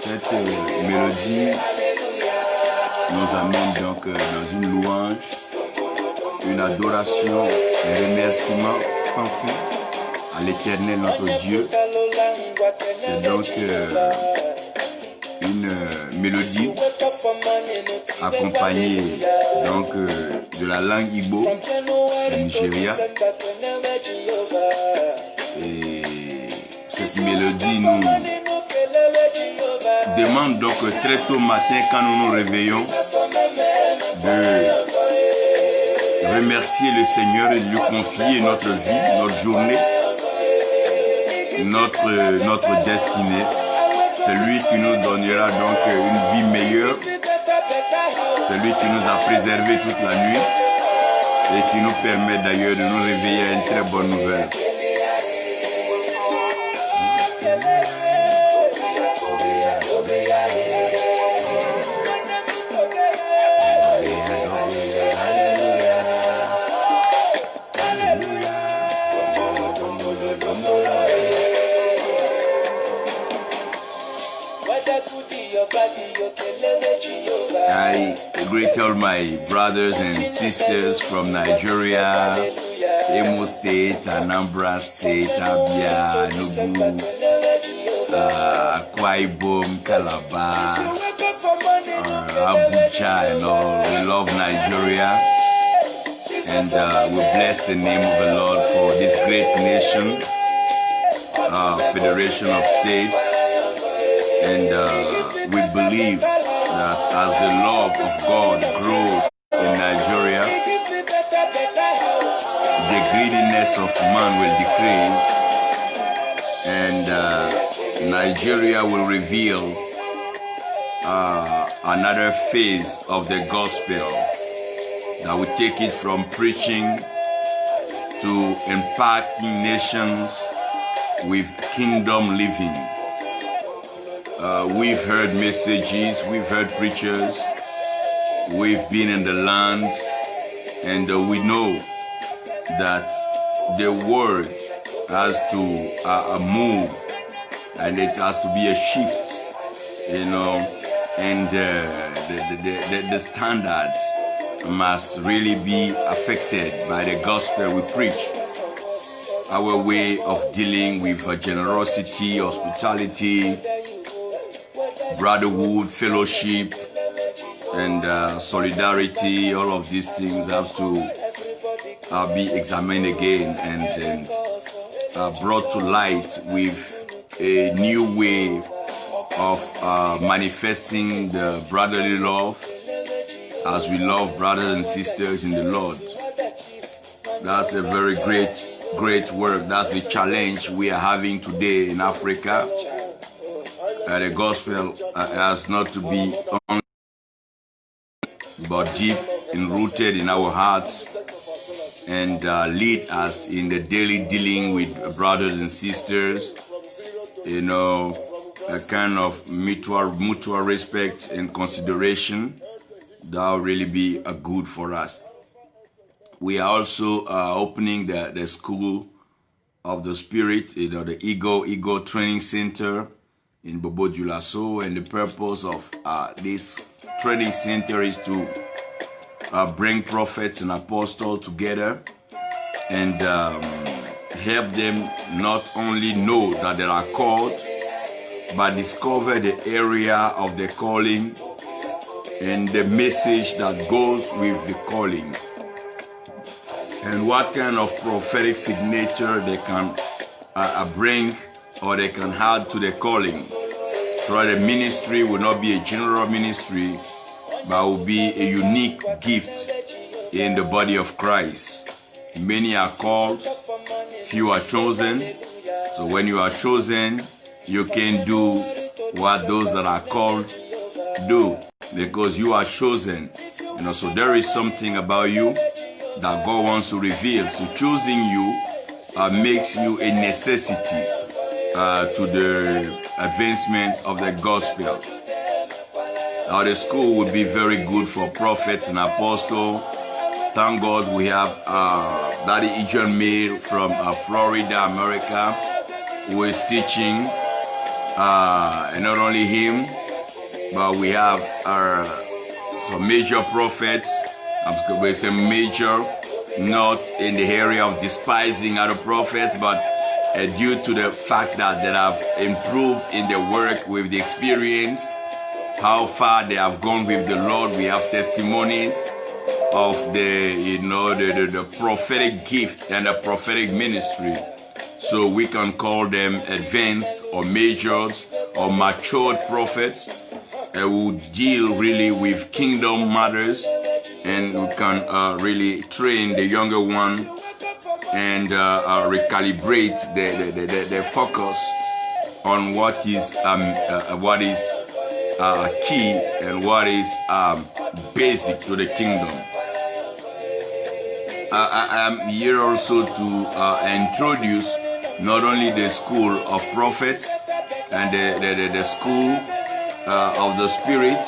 Cette mélodie nous amène donc dans une louange, une adoration, un remerciement sans fin à l'Éternel notre Dieu. C'est donc une mélodie accompagnée donc de la langue Igbo du Nigeria. Et cette mélodie nous demande donc très tôt matin, quand nous nous réveillons, de remercier le Seigneur et de lui confier notre vie, notre journée, notre destinée. C'est lui qui nous donnera donc une vie meilleure. C'est lui qui nous a préservés toute la nuit et qui nous permet d'ailleurs de nous réveiller à une très bonne nouvelle. I greet all my brothers and sisters from Nigeria, Imo State, Anambra State, Abia, Enugu, Akwa Ibom, Calabar, Abuja and all. We love Nigeria and we bless the name of the Lord for this great nation, Federation of States, and we believe that as the love of God grows in Nigeria, the greediness of man will decrease, and Nigeria will reveal another phase of the gospel that will take it from preaching to impacting nations with kingdom living. We've heard messages, we've heard preachers, we've been in the lands, and we know that the word has to move, and it has to be a shift, and the standards must really be affected by the gospel we preach. Our way of dealing with generosity, hospitality, brotherhood, fellowship, and solidarity, all of these things have to be examined again and brought to light with a new way of manifesting the brotherly love as we love brothers and sisters in the Lord. That's a very great work. That's the challenge we are having today in Africa. The gospel has not to be only but deep and rooted in our hearts and lead us in the daily dealing with brothers and sisters, a kind of mutual respect and consideration that will really be good for us. We are also opening the School of the Spirit, the Ego Training Center in Bobo Dioulasso, and the purpose of this training center is to bring prophets and apostles together and help them not only know that they are called, but discover the area of the calling and the message that goes with the calling, and what kind of prophetic signature they can bring or they can add to the calling. So the ministry will not be a general ministry, but will be a unique gift in the body of Christ. Many are called, few are chosen. So when you are chosen, you can do what those that are called do, because you are chosen. So there is something about you that God wants to reveal. So choosing you makes you a necessity to the advancement of the gospel. Now the school would be very good for prophets and apostles thank God we have Daddy Adrian May from Florida, America, who is teaching. And not only him, but we have some major prophets. We say major, not in the area of despising other prophets, but due to the fact that they have improved in their work with the experience, how far they have gone with the Lord. We have testimonies of the prophetic gift and the prophetic ministry. So we can call them advanced or majored or matured prophets who deal really with kingdom matters, and we can really train the younger one and recalibrate the focus on what is key and what is basic to the kingdom. I am here also to introduce not only the school of prophets and the school of the spirit,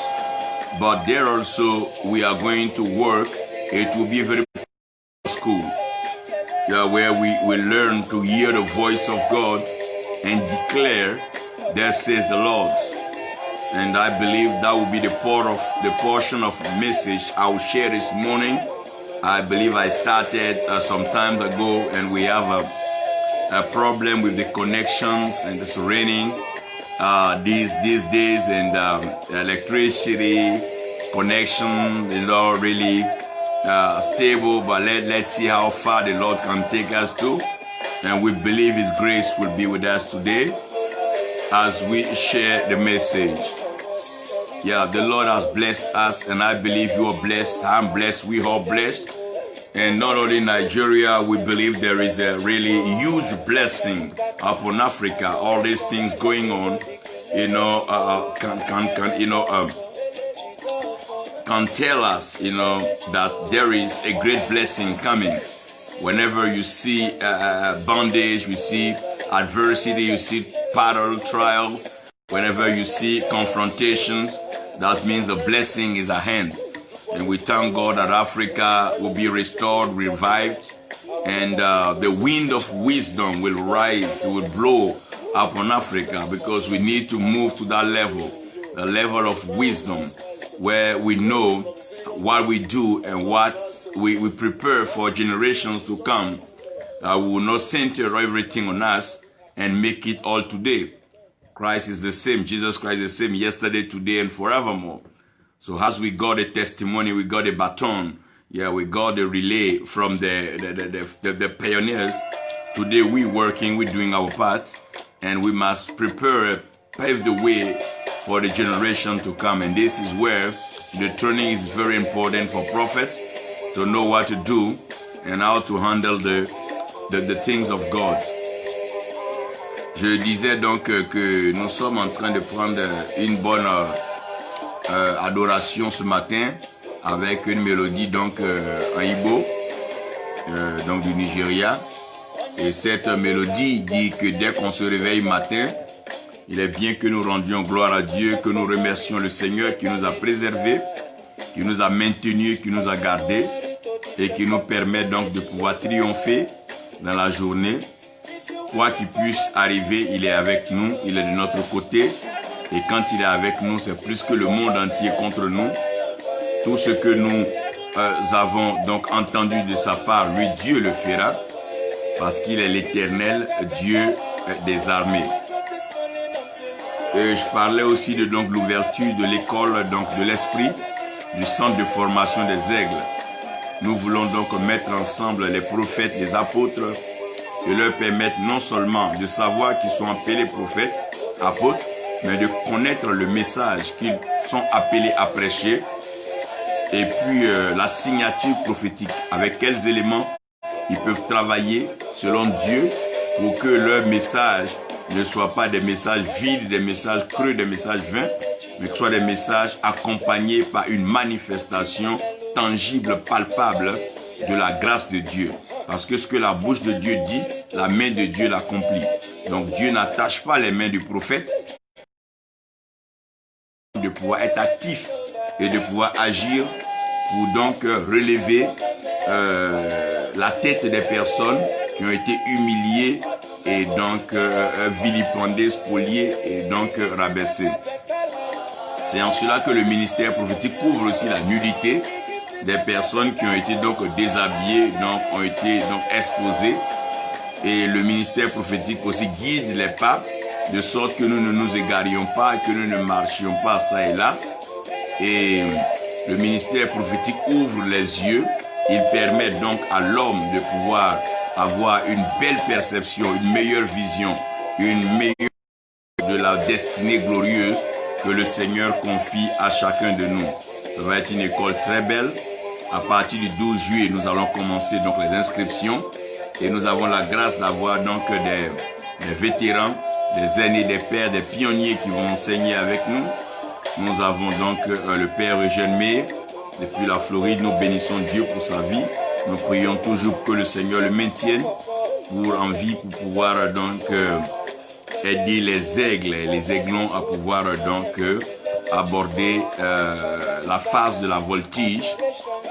but there also we are going to work. It will be a very school where we learn to hear the voice of God and declare, "There says the Lord." And I believe that will be the portion of message I will share this morning. I believe I started some time ago, and we have a problem with the connections, and it's raining these days, and electricity connection is not really stable. But let's see how far the Lord can take us to, and we believe His grace will be with us today as we share the message. Yeah, the Lord has blessed us, and I believe you are blessed. I'm blessed. We are blessed. And not only Nigeria, we believe there is a really huge blessing upon Africa. All these things going on, can tell us, that there is a great blessing coming. Whenever you see bondage, you see adversity, you see battle, trials. Whenever you see confrontations, that means a blessing is at hand. And we thank God that Africa will be restored, revived, and the wind of wisdom will rise, will blow upon Africa, because we need to move to that level, the level of wisdom, where we know what we do and what we prepare for generations to come. We will not center everything on us and make it all today. Christ is the same. Jesus Christ is the same yesterday, today, and forevermore. So as we got a testimony, we got a baton, we got the relay from the pioneers. Today we working, we doing our part, and we must prepare, pave the way for the generation to come. And this is where the training is very important for prophets, to know what to do and how to handle the things of God. Je disais donc que nous sommes en train de prendre une bonne adoration ce matin avec une mélodie donc en Igbo, donc du Nigeria. Et cette mélodie dit que dès qu'on se réveille matin, il est bien que nous rendions gloire à Dieu, que nous remercions le Seigneur qui nous a préservés, qui nous a maintenus, qui nous a gardés et qui nous permet donc de pouvoir triompher dans la journée. Quoi qu'il puisse arriver, il est avec nous, il est de notre côté. Et quand il est avec nous, c'est plus que le monde entier contre nous. Tout ce que nous avons donc entendu de sa part, lui, Dieu le fera, parce qu'il est l'Éternel, Dieu des armées. Et je parlais aussi de donc l'ouverture de l'école donc de l'esprit, du centre de formation des aigles. Nous voulons donc mettre ensemble les prophètes, les apôtres, et leur permettre non seulement de savoir qu'ils sont appelés prophètes, apôtres, mais de connaître le message qu'ils sont appelés à prêcher, et puis la signature prophétique, avec quels éléments ils peuvent travailler selon Dieu pour que leur message ne soit pas des messages vides, des messages creux, des messages vains, mais que ce soit des messages accompagnés par une manifestation tangible, palpable de la grâce de Dieu. Parce que ce que la bouche de Dieu dit, la main de Dieu l'accomplit. Donc Dieu n'attache pas les mains du prophète, de pouvoir être actif et de pouvoir agir pour donc relever la tête des personnes qui ont été humiliées et donc vilipendées, spoliées et donc rabaissées. C'est en cela que le ministère prophétique couvre aussi la nudité des personnes qui ont été donc déshabillées, donc ont été donc exposées. Et le ministère prophétique aussi guide les pas, de sorte que nous ne nous égarions pas, que nous ne marchions pas ça et là. Et le ministère prophétique ouvre les yeux. Il permet donc à l'homme de pouvoir avoir une belle perception, une meilleure vision, une meilleure de la destinée glorieuse que le Seigneur confie à chacun de nous. Ça va être une école très belle. À partir du 12 juillet, nous allons commencer donc les inscriptions. Et nous avons la grâce d'avoir donc des vétérans, des aînés, des pères, des pionniers qui vont enseigner avec nous. Nous avons donc le père Eugène May, depuis la Floride. Nous bénissons Dieu pour sa vie. Nous prions toujours que le Seigneur le maintienne en vie pour pouvoir donc aider les aigles et les aiglons à pouvoir donc aborder la phase de la voltige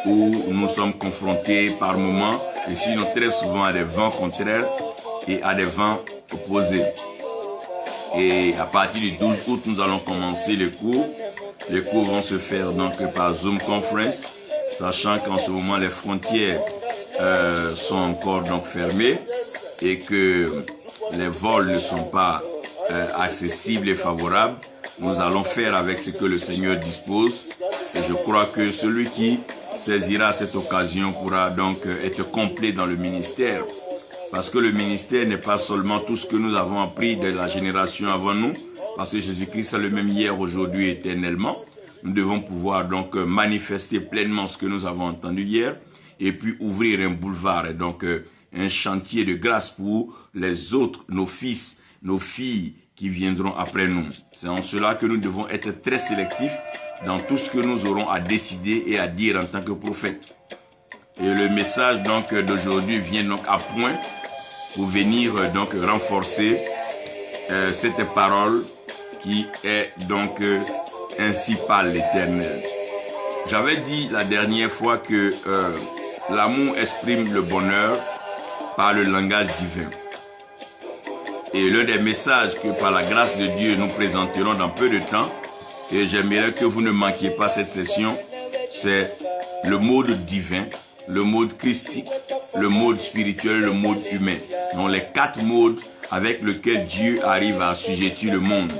où nous sommes confrontés par moments et sinon très souvent à des vents contraires et à des vents opposés. Et à partir du 12 août, nous allons commencer les cours. Les cours vont se faire donc par Zoom Conference, sachant qu'en ce moment les frontières sont encore donc fermées et que les vols ne sont pas accessibles et favorables. Nous allons faire avec ce que le Seigneur dispose. Et je crois que celui qui saisira cette occasion pourra donc être complet dans le ministère. Parce que le ministère n'est pas seulement tout ce que nous avons appris de la génération avant nous, parce que Jésus-Christ est le même hier, aujourd'hui, éternellement. Nous devons pouvoir donc manifester pleinement ce que nous avons entendu hier et puis ouvrir un boulevard et donc un chantier de grâce pour les autres, nos fils, nos filles qui viendront après nous. C'est en cela que nous devons être très sélectifs dans tout ce que nous aurons à décider et à dire en tant que prophète. Et le message donc d'aujourd'hui vient donc à point pour venir donc renforcer cette parole qui est donc ainsi parle l'Éternel. J'avais dit la dernière fois que l'amour exprime le bonheur par le langage divin. Et l'un des messages que par la grâce de Dieu nous présenterons dans peu de temps, et j'aimerais que vous ne manquiez pas cette session, c'est le mode divin, le mode christique, le mode spirituel, le mode humain. Donc les 4 modes avec lesquels Dieu arrive à assujettir le monde.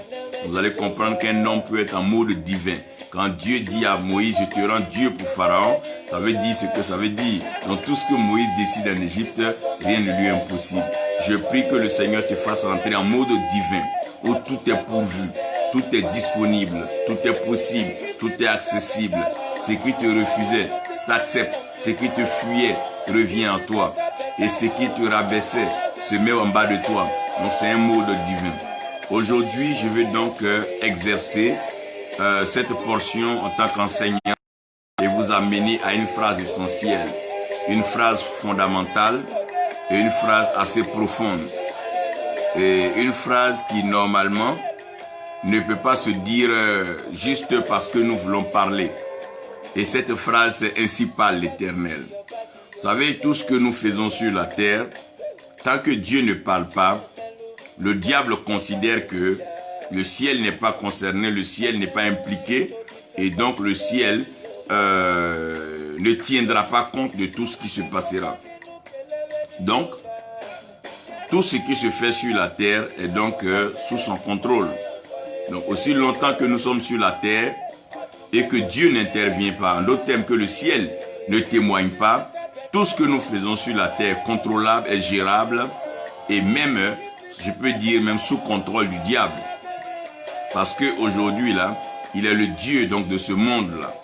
Vous allez comprendre qu'un homme peut être en mode divin. Quand Dieu dit à Moïse, je te rends Dieu pour Pharaon, ça veut dire ce que ça veut dire. Donc tout ce que Moïse décide en Égypte, rien ne lui est impossible. Je prie que le Seigneur te fasse rentrer en mode divin, où tout est pourvu, tout est disponible, tout est possible, tout est accessible. Ce qui te refusait, t'accepte. Ce qui te fuyait, revient à toi. Et ce qui te rabaissait, se met en bas de toi. Donc c'est un mode divin. Aujourd'hui, je vais donc exercer cette portion en tant qu'enseignant et vous amener à une phrase essentielle, une phrase fondamentale et une phrase assez profonde. Et une phrase qui normalement ne peut pas se dire juste parce que nous voulons parler. Et cette phrase, c'est ainsi parle l'Éternel. Vous savez, tout ce que nous faisons sur la terre, tant que Dieu ne parle pas, le diable considère que le ciel n'est pas concerné, le ciel n'est pas impliqué, et donc le ciel ne tiendra pas compte de tout ce qui se passera. Donc, tout ce qui se fait sur la terre est donc sous son contrôle. Donc, aussi longtemps que nous sommes sur la terre et que Dieu n'intervient pas, en d'autres termes que le ciel ne témoigne pas, tout ce que nous faisons sur la terre est contrôlable et gérable, et même, je peux dire, même sous contrôle du diable. Parce qu'aujourd'hui, là, il est le Dieu donc de ce monde-là.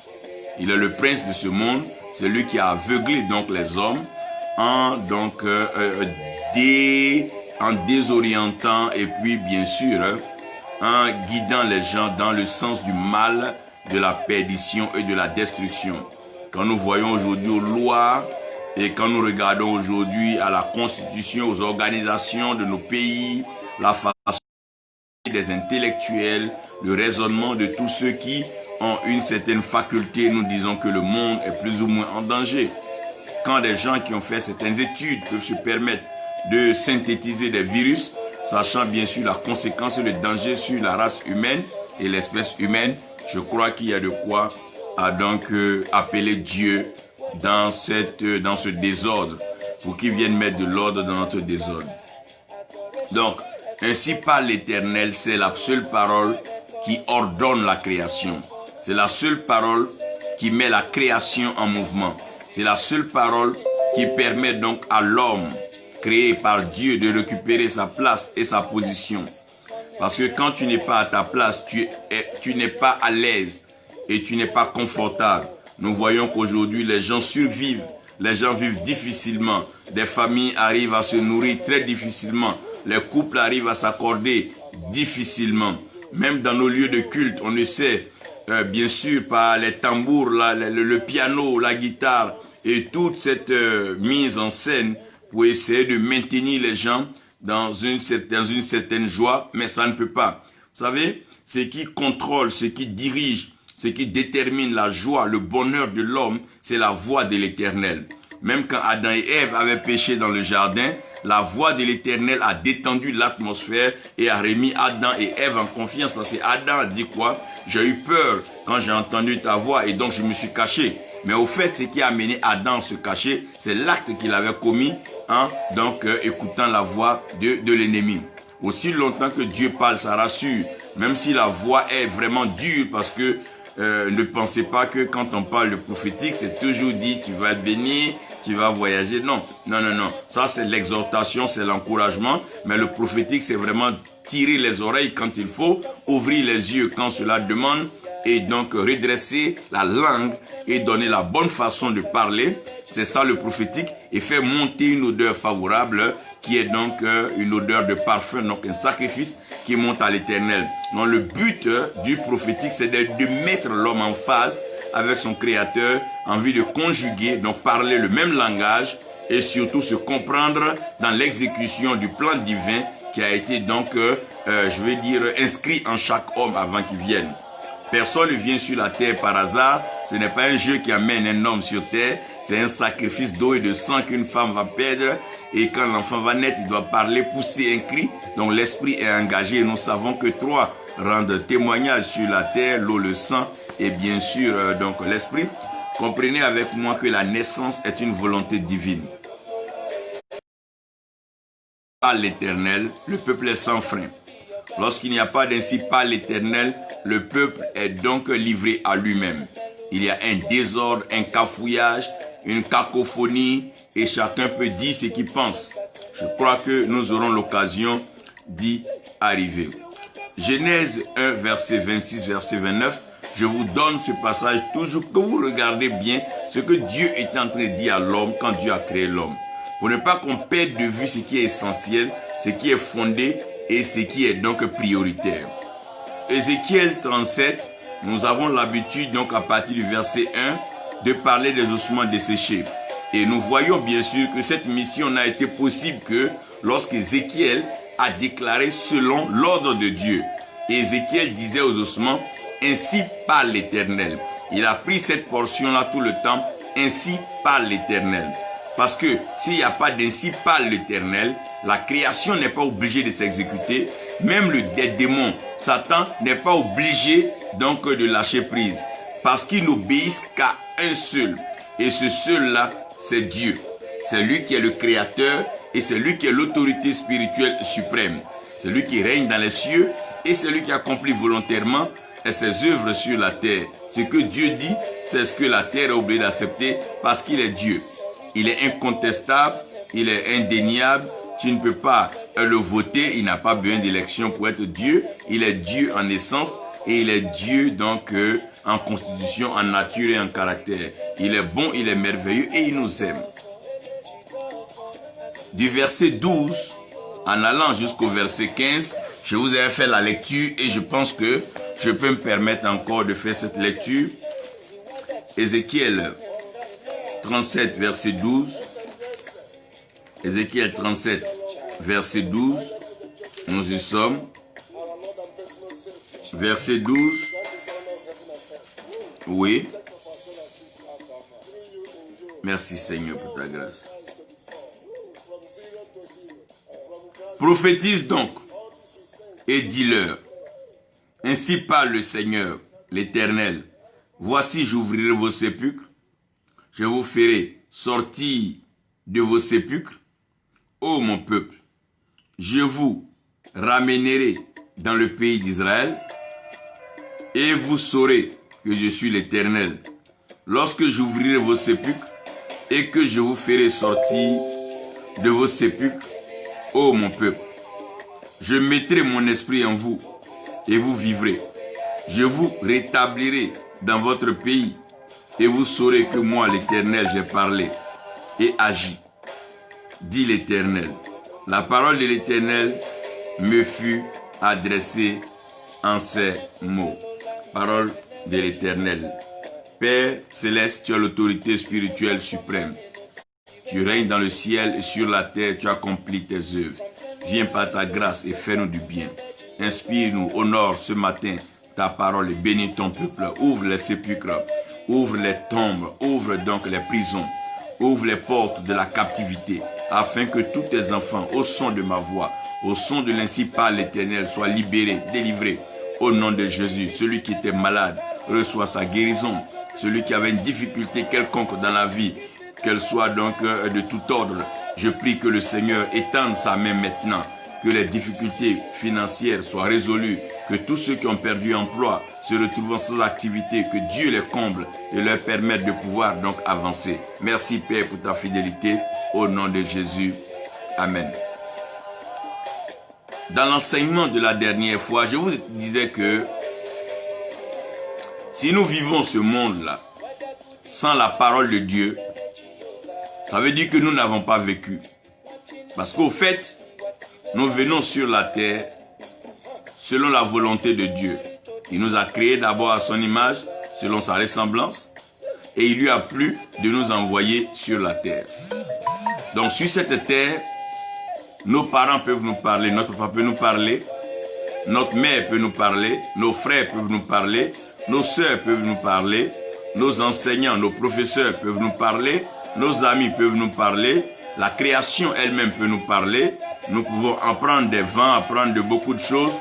Il est le prince de ce monde. C'est lui qui a aveuglé donc les hommes en désorientant et puis bien sûr en guidant les gens dans le sens du mal, de la perdition et de la destruction. Quand nous voyons aujourd'hui aux lois et quand nous regardons aujourd'hui à la constitution, aux organisations de nos pays, la façon des intellectuels, le raisonnement de tous ceux qui ont une certaine faculté, nous disons que le monde est plus ou moins en danger. quand des gens qui ont fait certaines études peuvent se permettre de synthétiser des virus, sachant bien sûr la conséquence et le danger sur la race humaine et l'espèce humaine, je crois qu'il y a de quoi donc appeler Dieu dans ce désordre, pour qu'il vienne mettre de l'ordre dans notre désordre. Donc, ainsi parle l'Éternel, c'est la seule parole qui ordonne la création. C'est la seule parole qui met la création en mouvement. C'est la seule parole qui permet donc à l'homme créé par Dieu de récupérer sa place et sa position. Parce que quand tu n'es pas à ta place, tu n'es pas à l'aise et tu n'es pas confortable. Nous voyons qu'aujourd'hui, les gens survivent, les gens vivent difficilement. Des familles arrivent à se nourrir très difficilement. Les couples arrivent à s'accorder difficilement. Même dans nos lieux de culte, on essaie, bien sûr, par les tambours, le piano, la guitare et toute cette mise en scène pour essayer de maintenir les gens dans une certaine joie, mais ça ne peut pas. Vous savez, ce qui contrôle, ce qui dirige, ce qui détermine la joie, le bonheur de l'homme, c'est la voix de l'Éternel. Même quand Adam et Ève avaient péché dans le jardin, la voix de l'Éternel a détendu l'atmosphère et a remis Adam et Ève en confiance. Parce que Adam a dit quoi? J'ai eu peur quand j'ai entendu ta voix et donc je me suis caché. Mais au fait, ce qui a amené Adam à se cacher, c'est l'acte qu'il avait commis en écoutant la voix de l'ennemi. Aussi longtemps que Dieu parle, ça rassure. Même si la voix est vraiment dure, parce que ne pensez pas que quand on parle de prophétique, c'est toujours dit tu vas être béni, tu vas voyager. Non, non, non, non. Ça, c'est l'exhortation, c'est l'encouragement. Mais le prophétique, c'est vraiment tirer les oreilles quand il faut, ouvrir les yeux quand cela demande, et donc redresser la langue et donner la bonne façon de parler. C'est ça le prophétique, et faire monter une odeur favorable qui est donc une odeur de parfum, donc un sacrifice qui monte à l'Éternel. Donc le but du prophétique, c'est de mettre l'homme en phase avec son Créateur en vue de conjuguer, donc parler le même langage et surtout se comprendre dans l'exécution du plan divin qui a été donc, je vais dire, inscrit en chaque homme avant qu'il vienne. Personne ne vient sur la terre par hasard. Ce n'est pas un jeu qui amène un homme sur terre. C'est un sacrifice d'eau et de sang qu'une femme va perdre. Et quand l'enfant va naître, il doit parler, pousser un cri. Donc l'esprit est engagé. Nous savons que trois rendent témoignage sur la terre, l'eau, le sang et bien sûr donc l'esprit. Comprenez avec moi que la naissance est une volonté divine. Par l'Éternel, le peuple est sans frein. Lorsqu'il n'y a pas d'ainsi par l'Éternel, le peuple est donc livré à lui-même. Il y a un désordre, un cafouillage, une cacophonie et chacun peut dire ce qu'il pense. Je crois que nous aurons l'occasion d'y arriver. Genèse 1, verset 26, verset 29. Je vous donne ce passage toujours que vous regardez bien ce que Dieu est en train de dire à l'homme quand Dieu a créé l'homme. Pour ne pas qu'on perde de vue ce qui est essentiel, ce qui est fondé et ce qui est donc prioritaire. Ézéchiel 37, nous avons l'habitude donc à partir du verset 1 de parler des ossements desséchés. Et nous voyons bien sûr que cette mission n'a été possible que lorsqu'Ézéchiel a déclaré selon l'ordre de Dieu. Ézéchiel disait aux ossements, ainsi parle l'Éternel. Il a pris cette portion-là tout le temps, ainsi parle l'Éternel. Parce que s'il n'y a pas d'ainsi parle l'Éternel, la création n'est pas obligée de s'exécuter. Même des démons, Satan n'est pas obligé donc de lâcher prise. Parce qu'ils n'obéissent qu'à un seul. Et ce seul-là, c'est Dieu. C'est lui qui est le créateur et c'est lui qui est l'autorité spirituelle suprême. C'est lui qui règne dans les cieux et c'est lui qui accomplit volontairement ses œuvres sur la terre. Ce que Dieu dit, c'est ce que la terre est obligée d'accepter parce qu'il est Dieu. Il est incontestable, il est indéniable. Tu ne peux pas le voter, il n'a pas besoin d'élection pour être Dieu. Il est Dieu en essence et il est Dieu donc en constitution, en nature et en caractère. Il est bon, il est merveilleux et il nous aime. Du verset 12 en allant jusqu'au verset 15, je vous ai fait la lecture et je pense que je peux me permettre encore de faire cette lecture. Ézéchiel 37, verset 12. Ézéchiel 37, verset 12. Nous y sommes. Verset 12. Merci Seigneur pour ta grâce. Prophétise donc et dis-leur, ainsi parle le Seigneur, l'Éternel. Voici, j'ouvrirai vos sépulcres, je vous ferai sortir de vos sépulcres, ô mon peuple. Je vous ramènerai dans le pays d'Israël, et vous saurez que je suis l'Éternel. Lorsque j'ouvrirai vos sépulcres, et que je vous ferai sortir de vos sépulcres, ô mon peuple, je mettrai mon esprit en vous, et vous vivrez. Je vous rétablirai dans votre pays, et vous saurez que moi, l'Éternel, j'ai parlé et agi, dit l'Éternel. La parole de l'Éternel me fut adressée en ces mots. Parole de l'Éternel. Père céleste, tu as l'autorité spirituelle suprême. Tu règnes dans le ciel et sur la terre, tu accomplis tes œuvres. Viens par ta grâce et fais-nous du bien. Inspire-nous, honore ce matin ta parole et bénis ton peuple. Ouvre les sépulcres, ouvre les tombes, ouvre donc les prisons, ouvre les portes de la captivité, afin que tous tes enfants, au son de ma voix, au son de l'ainsi parle l'Éternel, soient libérés, délivrés. Au nom de Jésus, celui qui était malade reçoit sa guérison. Celui qui avait une difficulté quelconque dans la vie, qu'elle soit donc de tout ordre, je prie que le Seigneur étende sa main maintenant, que les difficultés financières soient résolues, que tous ceux qui ont perdu emploi se retrouvent sans activité, que Dieu les comble et leur permette de pouvoir donc avancer. Merci Père pour ta fidélité, au nom de Jésus. Amen. Dans l'enseignement de la dernière fois, je vous disais que si nous vivons ce monde-là sans la parole de Dieu, ça veut dire que nous n'avons pas vécu. Parce qu'au fait, nous venons sur la terre selon la volonté de Dieu. Il nous a créés d'abord à son image, selon sa ressemblance, et il lui a plu de nous envoyer sur la terre. Donc sur cette terre, nos parents peuvent nous parler, notre papa peut nous parler, notre mère peut nous parler, nos frères peuvent nous parler, nos sœurs peuvent nous parler, nos enseignants, nos professeurs peuvent nous parler, nos amis peuvent nous parler, la création elle-même peut nous parler, nous pouvons apprendre des vents, apprendre de beaucoup de choses,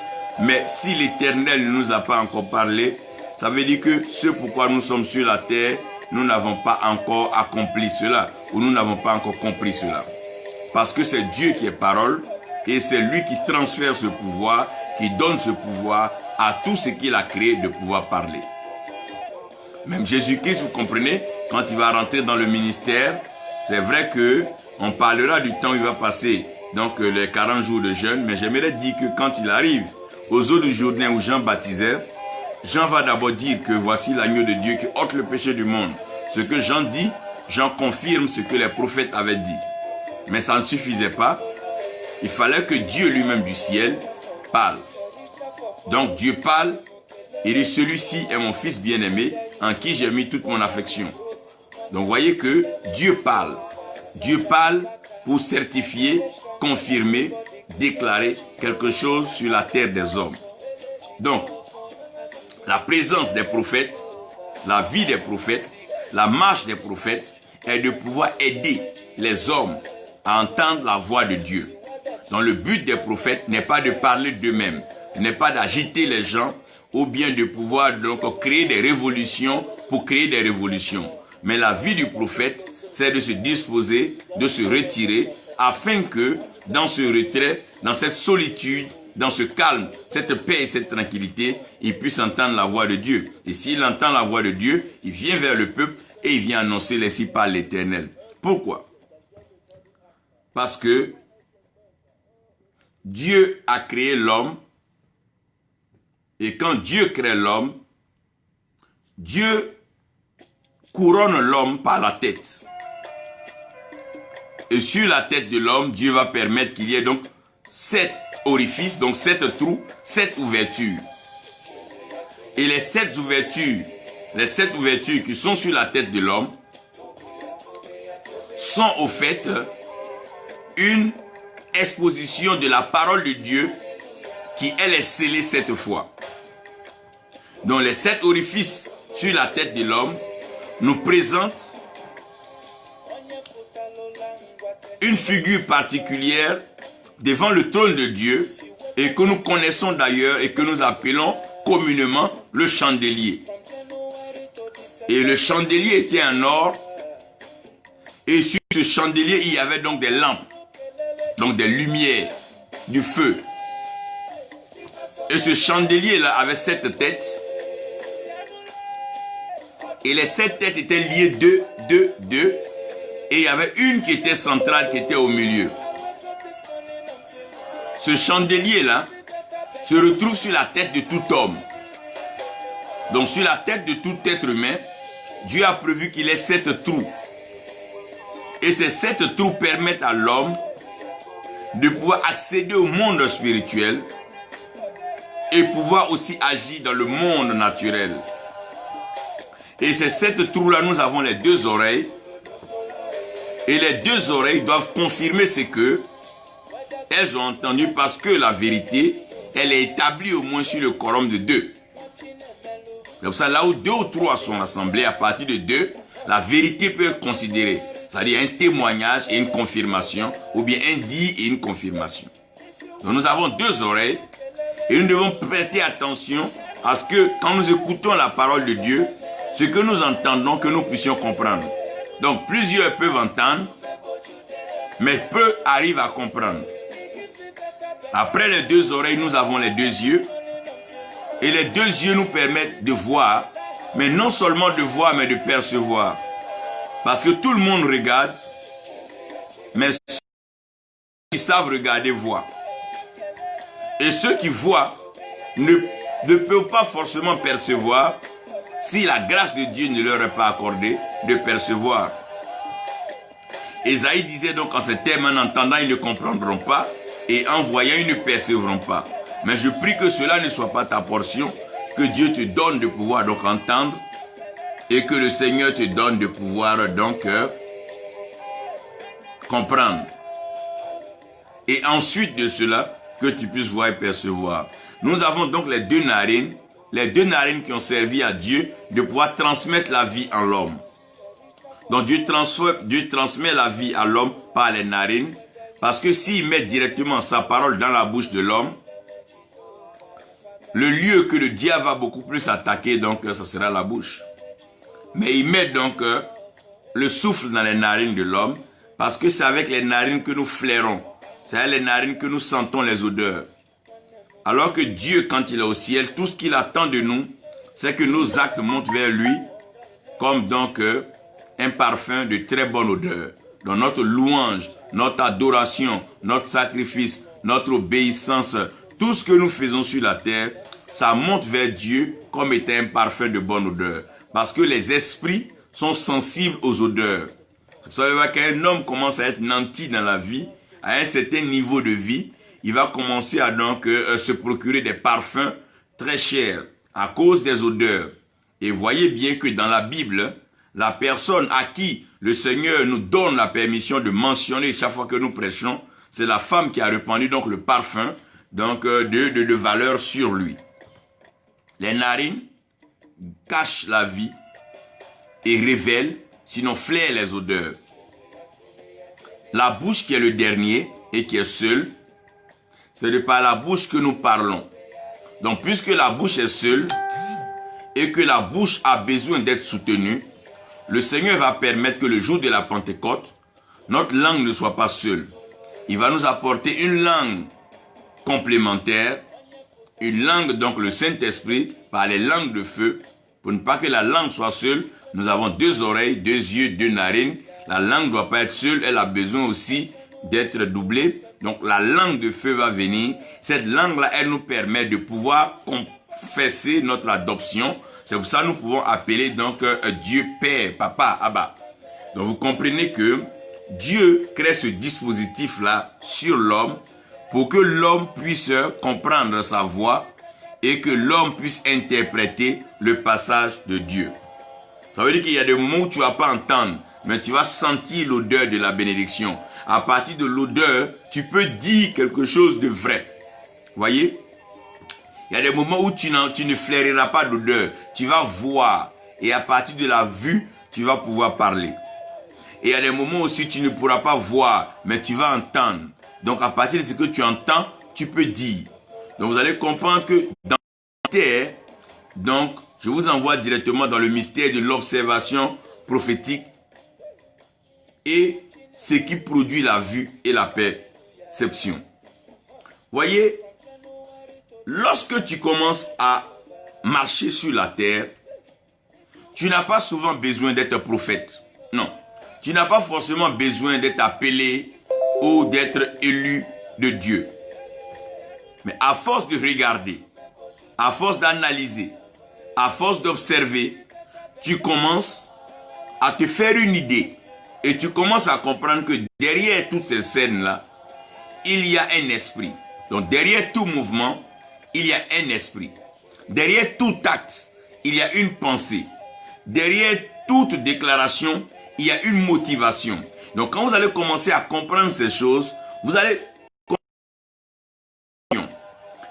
mais si l'Éternel ne nous a pas encore parlé, ça veut dire que ce pourquoi nous sommes sur la terre, nous n'avons pas encore accompli cela, ou nous n'avons pas encore compris cela. Parce que c'est Dieu qui est parole, et c'est lui qui transfère ce pouvoir, qui donne ce pouvoir à tout ce qu'il a créé de pouvoir parler. Même Jésus-Christ, vous comprenez, quand il va rentrer dans le ministère, c'est vrai que on parlera du temps où il va passer, donc les 40 jours de jeûne, mais j'aimerais dire que quand il arrive aux eaux du Jourdain où Jean baptisait, Jean va d'abord dire que voici l'agneau de Dieu qui ôte le péché du monde. Ce que Jean dit, Jean confirme ce que les prophètes avaient dit. Mais ça ne suffisait pas. Il fallait que Dieu lui-même du ciel parle. Donc Dieu parle, il dit celui-ci est mon fils bien-aimé en qui j'ai mis toute mon affection. Donc voyez que Dieu parle. Dieu parle pour certifier, confirmer, déclarer quelque chose sur la terre des hommes. Donc, la présence des prophètes, la vie des prophètes, la marche des prophètes est de pouvoir aider les hommes à entendre la voix de Dieu. Donc le but des prophètes n'est pas de parler d'eux-mêmes, n'est pas d'agiter les gens ou bien de pouvoir donc créer des révolutions pour créer des révolutions. Mais la vie du prophète, c'est de se disposer, de se retirer afin que dans ce retrait, dans cette solitude, dans ce calme, cette paix et cette tranquillité, il puisse entendre la voix de Dieu. Et s'il entend la voix de Dieu, il vient vers le peuple et il vient annoncer l'ainsi par l'Éternel. Pourquoi? Parce que Dieu a créé l'homme et quand Dieu crée l'homme, Dieu couronne l'homme par la tête. Et sur la tête de l'homme, Dieu va permettre qu'il y ait donc 7 orifices, donc 7 trous, 7 ouvertures. Et les 7 ouvertures qui sont sur la tête de l'homme sont au fait une exposition de la parole de Dieu qui elle est scellée 7 fois. Donc les 7 orifices sur la tête de l'homme nous présentent une figure particulière devant le trône de Dieu et que nous connaissons d'ailleurs et que nous appelons communément le chandelier. Et le chandelier était en or et sur ce chandelier il y avait donc des lampes, donc des lumières, du feu. Et ce chandelier-là avait 7 têtes. Et les 7 têtes étaient liées deux. Et il y avait une qui était centrale, qui était au milieu. Ce chandelier-là se retrouve sur la tête de tout homme. Donc sur la tête de tout être humain, Dieu a prévu qu'il ait 7 trous. Et ces 7 trous permettent à l'homme de pouvoir accéder au monde spirituel et pouvoir aussi agir dans le monde naturel. Et ces 7 trous-là, nous avons les 2 oreilles. Et les 2 oreilles doivent confirmer ce que elles ont entendu parce que la vérité, elle est établie au moins sur le quorum de 2. C'est pour ça, là où 2 ou 3 sont assemblés, à partir de 2, la vérité peut être considérée. C'est-à-dire un témoignage et une confirmation, ou bien un dit et une confirmation. Donc nous avons 2 oreilles, et nous devons prêter attention à ce que quand nous écoutons la parole de Dieu, ce que nous entendons, que nous puissions comprendre. Donc plusieurs peuvent entendre, mais peu arrivent à comprendre. Après les 2 oreilles, nous avons les 2 yeux. Et les 2 yeux nous permettent de voir, mais non seulement de voir, mais de percevoir. Parce que tout le monde regarde, mais ceux qui savent regarder voient. Et ceux qui voient ne peuvent pas forcément percevoir si la grâce de Dieu ne leur est pas accordée de percevoir. Ésaïe disait donc en ces termes, en entendant, ils ne comprendront pas, et en voyant, ils ne percevront pas. Mais je prie que cela ne soit pas ta portion, que Dieu te donne de pouvoir donc entendre, et que le Seigneur te donne de pouvoir donc comprendre. Et ensuite de cela, que tu puisses voir et percevoir. Nous avons donc les 2 narines qui ont servi à Dieu de pouvoir transmettre la vie en l'homme. Donc Dieu transmet la vie à l'homme par les narines, parce que s'il met directement sa parole dans la bouche de l'homme, le lieu que le diable va beaucoup plus attaquer, donc ça sera la bouche. Mais il met donc le souffle dans les narines de l'homme, parce que c'est avec les narines que nous flairons. C'est avec les narines que nous sentons les odeurs. Alors que Dieu, quand il est au ciel, tout ce qu'il attend de nous, c'est que nos actes montent vers lui, comme donc un parfum de très bonne odeur. Donc notre louange, notre adoration, notre sacrifice, notre obéissance, tout ce que nous faisons sur la terre, ça monte vers Dieu comme étant un parfum de bonne odeur. Parce que les esprits sont sensibles aux odeurs. Vous savez qu'un homme commence à être nanti dans la vie, à un certain niveau de vie, il va commencer à donc se procurer des parfums très chers à cause des odeurs. Et voyez bien que dans la Bible, la personne à qui le Seigneur nous donne la permission de mentionner chaque fois que nous prêchons, c'est la femme qui a répandu donc le parfum donc de valeur sur lui. Les narines cachent la vie et révèlent, sinon flairent les odeurs. La bouche qui est le dernier et qui est seule, c'est de par la bouche que nous parlons. Donc puisque la bouche est seule et que la bouche a besoin d'être soutenue, le Seigneur va permettre que le jour de la Pentecôte, notre langue ne soit pas seule. Il va nous apporter une langue complémentaire, une langue, donc le Saint-Esprit, par les langues de feu. Pour ne pas que la langue soit seule, nous avons 2 oreilles, 2 yeux, 2 narines. La langue ne doit pas être seule, elle a besoin aussi d'être doublée. Donc la langue de feu va venir. Cette langue-là, elle nous permet de pouvoir confesser notre adoption. C'est pour ça que nous pouvons appeler donc Dieu Père, Papa, Abba. Donc vous comprenez que Dieu crée ce dispositif-là sur l'homme pour que l'homme puisse comprendre sa voix et que l'homme puisse interpréter le passage de Dieu. Ça veut dire qu'il y a des moments où tu ne vas pas entendre, mais tu vas sentir l'odeur de la bénédiction. À partir de l'odeur, tu peux dire quelque chose de vrai. Voyez? Il y a des moments où tu ne flaireras pas d'odeur. Tu vas voir. Et à partir de la vue, tu vas pouvoir parler. Et il y a des moments aussi tu ne pourras pas voir, mais tu vas entendre. Donc à partir de ce que tu entends, tu peux dire. Donc vous allez comprendre que dans le mystère, donc je vous envoie directement dans le mystère de l'observation prophétique et ce qui produit la vue et la perception. Voyez, lorsque tu commences à marcher sur la terre, tu n'as pas souvent besoin d'être prophète. Non. Tu n'as pas forcément besoin d'être appelé ou d'être élu de Dieu. Mais à force de regarder, à force d'analyser, à force d'observer, tu commences à te faire une idée. Et tu commences à comprendre que derrière toutes ces scènes-là, il y a un esprit. Donc derrière tout mouvement, il y a un esprit. Derrière tout acte, il y a une pensée. Derrière toute déclaration, il y a une motivation. Donc quand vous allez commencer à comprendre ces choses, vous allez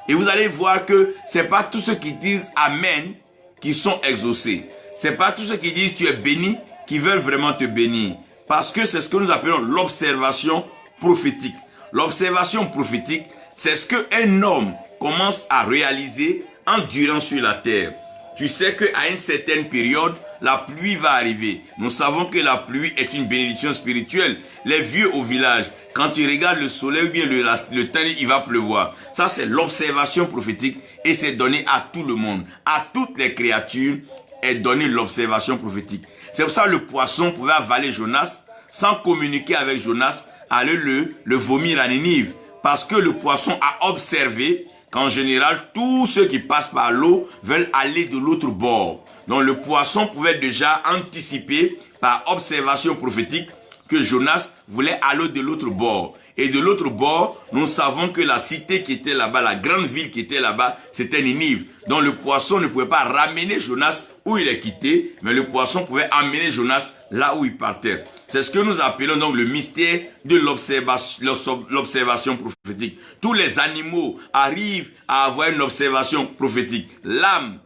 et vous allez voir que c'est pas tous ceux qui disent Amen qui sont exaucés. C'est pas tous ceux qui disent tu es béni qui veulent vraiment te bénir. Parce que c'est ce que nous appelons l'observation prophétique. L'observation prophétique, c'est ce qu'un homme commence à réaliser en durant sur la terre. Tu sais qu'à une certaine période, la pluie va arriver. Nous savons que la pluie est une bénédiction spirituelle. Les vieux au village, quand tu regardes le soleil ou bien le temps, il va pleuvoir. Ça, c'est l'observation prophétique et c'est donné à tout le monde. À toutes les créatures est donné l'observation prophétique. C'est pour ça que le poisson pouvait avaler Jonas sans communiquer avec Jonas, aller le vomir à Ninive. Parce que le poisson a observé qu'en général, tous ceux qui passent par l'eau veulent aller de l'autre bord. Donc le poisson pouvait déjà anticiper par observation prophétique que Jonas voulait aller de l'autre bord. Et de l'autre bord, nous savons que la cité qui était là-bas, la grande ville qui était là-bas, c'était Ninive. Donc le poisson ne pouvait pas ramener Jonas où il est quitté, mais le poisson pouvait amener Jonas là où il partait. C'est ce que nous appelons donc le mystère de l'observation prophétique. Tous les animaux arrivent à avoir une observation prophétique. L'âne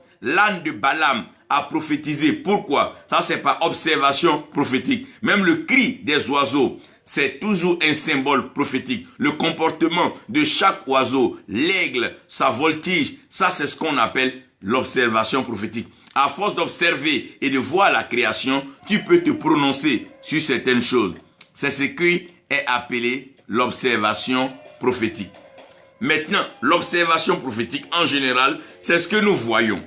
de Balaam a prophétisé. Pourquoi? Ça, c'est par observation prophétique. Même le cri des oiseaux, c'est toujours un symbole prophétique. Le comportement de chaque oiseau, l'aigle, sa voltige, ça, c'est ce qu'on appelle l'observation prophétique. À force d'observer et de voir la création, tu peux te prononcer sur certaines choses. C'est ce qui est appelé l'observation prophétique. Maintenant, l'observation prophétique, en général, c'est ce que nous voyons.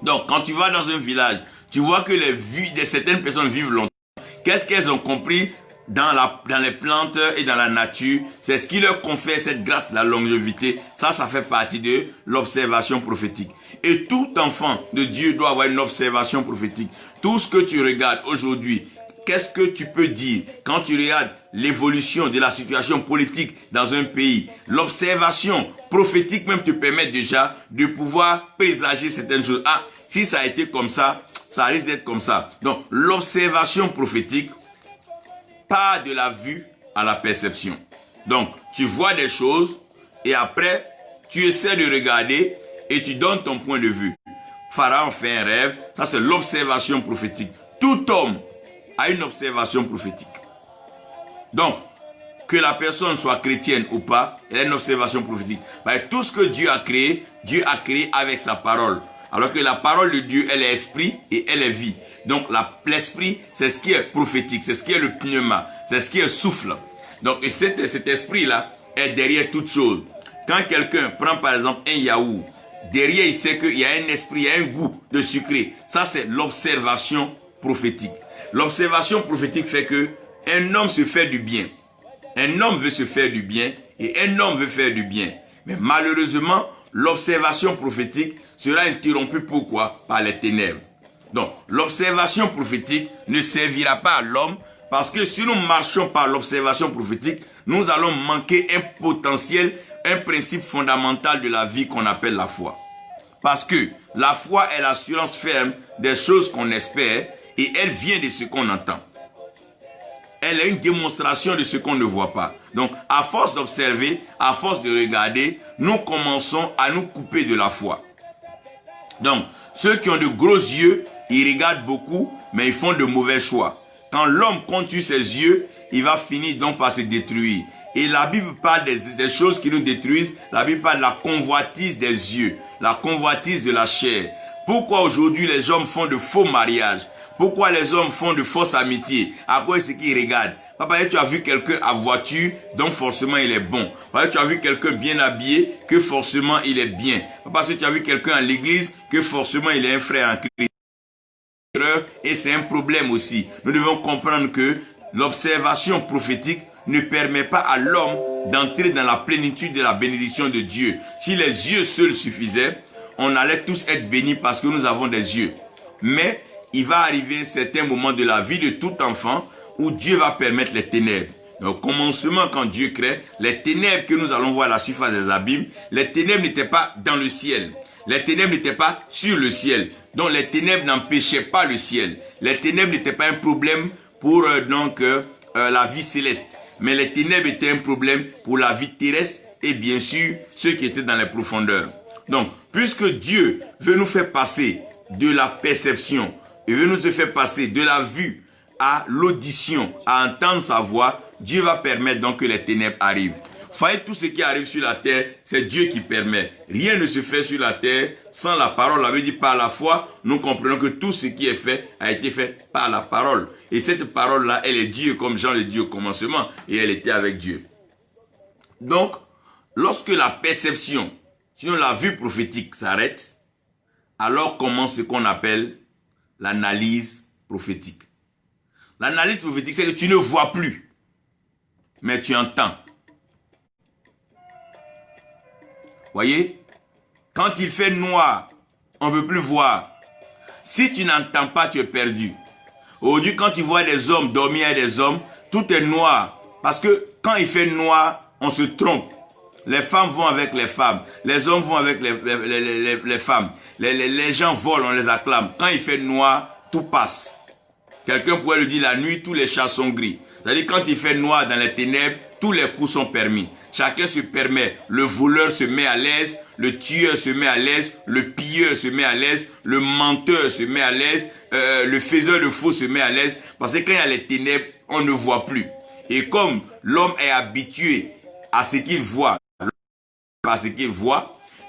Donc, quand tu vas dans un village, tu vois que les vues de certaines personnes vivent longtemps. Qu'est-ce qu'elles ont compris dans les plantes et dans la nature? C'est ce qui leur confère cette grâce de la longévité. Ça fait partie de l'observation prophétique. Et tout enfant de Dieu doit avoir une observation prophétique. Tout ce que tu regardes aujourd'hui, qu'est-ce que tu peux dire quand tu regardes l'évolution de la situation politique dans un pays? L'observation prophétique même te permet déjà de pouvoir présager certaines choses. Ah, si ça a été comme ça, ça risque d'être comme ça. Donc, l'observation prophétique part de la vue à la perception. Donc, tu vois des choses et après, tu essaies de regarder et tu donnes ton point de vue. Pharaon fait un rêve, ça c'est l'observation prophétique. Tout homme a une observation prophétique. Donc, que la personne soit chrétienne ou pas, elle a une observation prophétique. Tout ce que Dieu a créé avec sa parole. Alors que la parole de Dieu, elle est esprit et elle est vie. Donc l'esprit, c'est ce qui est prophétique, c'est ce qui est le pneuma, c'est ce qui est souffle. Donc et cet esprit-là est derrière toute chose. Quand quelqu'un prend par exemple un yaourt, derrière il sait qu'il y a un esprit, il y a un goût de sucré. Ça c'est l'observation prophétique. L'observation prophétique fait que un homme se fait du bien. Un homme veut se faire du bien et un homme veut faire du bien. Mais malheureusement, l'observation prophétique sera interrompue pourquoi? Par les ténèbres. Donc, l'observation prophétique ne servira pas à l'homme parce que si nous marchons par l'observation prophétique, nous allons manquer un potentiel, un principe fondamental de la vie qu'on appelle la foi. Parce que la foi est l'assurance ferme des choses qu'on espère et elle vient de ce qu'on entend. Elle est une démonstration de ce qu'on ne voit pas. Donc, à force d'observer, à force de regarder, nous commençons à nous couper de la foi. Donc, ceux qui ont de gros yeux, ils regardent beaucoup, mais ils font de mauvais choix. Quand l'homme compte sur ses yeux, il va finir donc par se détruire. Et la Bible parle des choses qui nous détruisent. La Bible parle de la convoitise des yeux, la convoitise de la chair. Pourquoi aujourd'hui les hommes font de faux mariages? Pourquoi les hommes font de fausses amitiés? À cause de ce qu'ils regardent. Papa, tu as vu quelqu'un à voiture, donc forcément il est bon. Papa, tu as vu quelqu'un bien habillé, que forcément il est bien. Parce que tu as vu quelqu'un à l'église, que forcément il est un frère en Christ. Et c'est un problème aussi. Nous devons comprendre que l'observation prophétique ne permet pas à l'homme d'entrer dans la plénitude de la bénédiction de Dieu. Si les yeux seuls suffisaient, on allait tous être bénis parce que nous avons des yeux. Mais il va arriver un certain moment de la vie de tout enfant où Dieu va permettre les ténèbres. Au commencement, quand Dieu crée, les ténèbres que nous allons voir à la surface des abîmes, les ténèbres n'étaient pas dans le ciel. Les ténèbres n'étaient pas sur le ciel. Donc les ténèbres n'empêchaient pas le ciel. Les ténèbres n'étaient pas un problème pour la vie céleste. Mais les ténèbres étaient un problème pour la vie terrestre et bien sûr ceux qui étaient dans les profondeurs. Donc, puisque Dieu veut nous faire passer de la perception, il veut nous faire passer de la vue à l'audition, à entendre sa voix, Dieu va permettre donc que les ténèbres arrivent. Voyez, tout ce qui arrive sur la terre, c'est Dieu qui permet. Rien ne se fait sur la terre sans la parole. On avait dit par la foi, nous comprenons que tout ce qui est fait a été fait par la parole. Et cette parole-là, elle est Dieu, comme Jean le dit au commencement, et elle était avec Dieu. Donc, lorsque la perception, sinon la vue prophétique s'arrête, alors commence ce qu'on appelle l'analyse prophétique. L'analyse prophétique, c'est que tu ne vois plus, mais tu entends. Voyez, quand il fait noir, on ne peut plus voir. Si tu n'entends pas, tu es perdu. Aujourd'hui, quand tu vois des hommes dormir avec des hommes, tout est noir. Parce que quand il fait noir, on se trompe. Les femmes vont avec les femmes. Les hommes vont avec les femmes. Les gens volent, on les acclame. Quand il fait noir, tout passe. Quelqu'un pourrait le dire, la nuit, tous les chats sont gris. C'est-à-dire, quand il fait noir dans les ténèbres, tous les coups sont permis. Chacun se permet. Le voleur se met à l'aise, le tueur se met à l'aise, le pilleur se met à l'aise, le menteur se met à l'aise, le faiseur de faux se met à l'aise. Parce que quand il y a les ténèbres, on ne voit plus. Et comme l'homme est habitué à ce qu'il voit,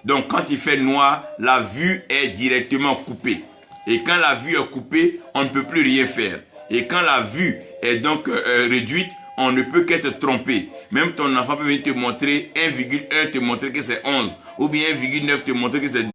donc quand il fait noir, la vue est directement coupée. Et quand la vue est coupée, on ne peut plus rien faire. Et quand la vue est donc réduite, on ne peut qu'être trompé. Même ton enfant peut venir te montrer 1,1 te montrer que c'est 11. Ou bien 1,9 te montrer que c'est 10.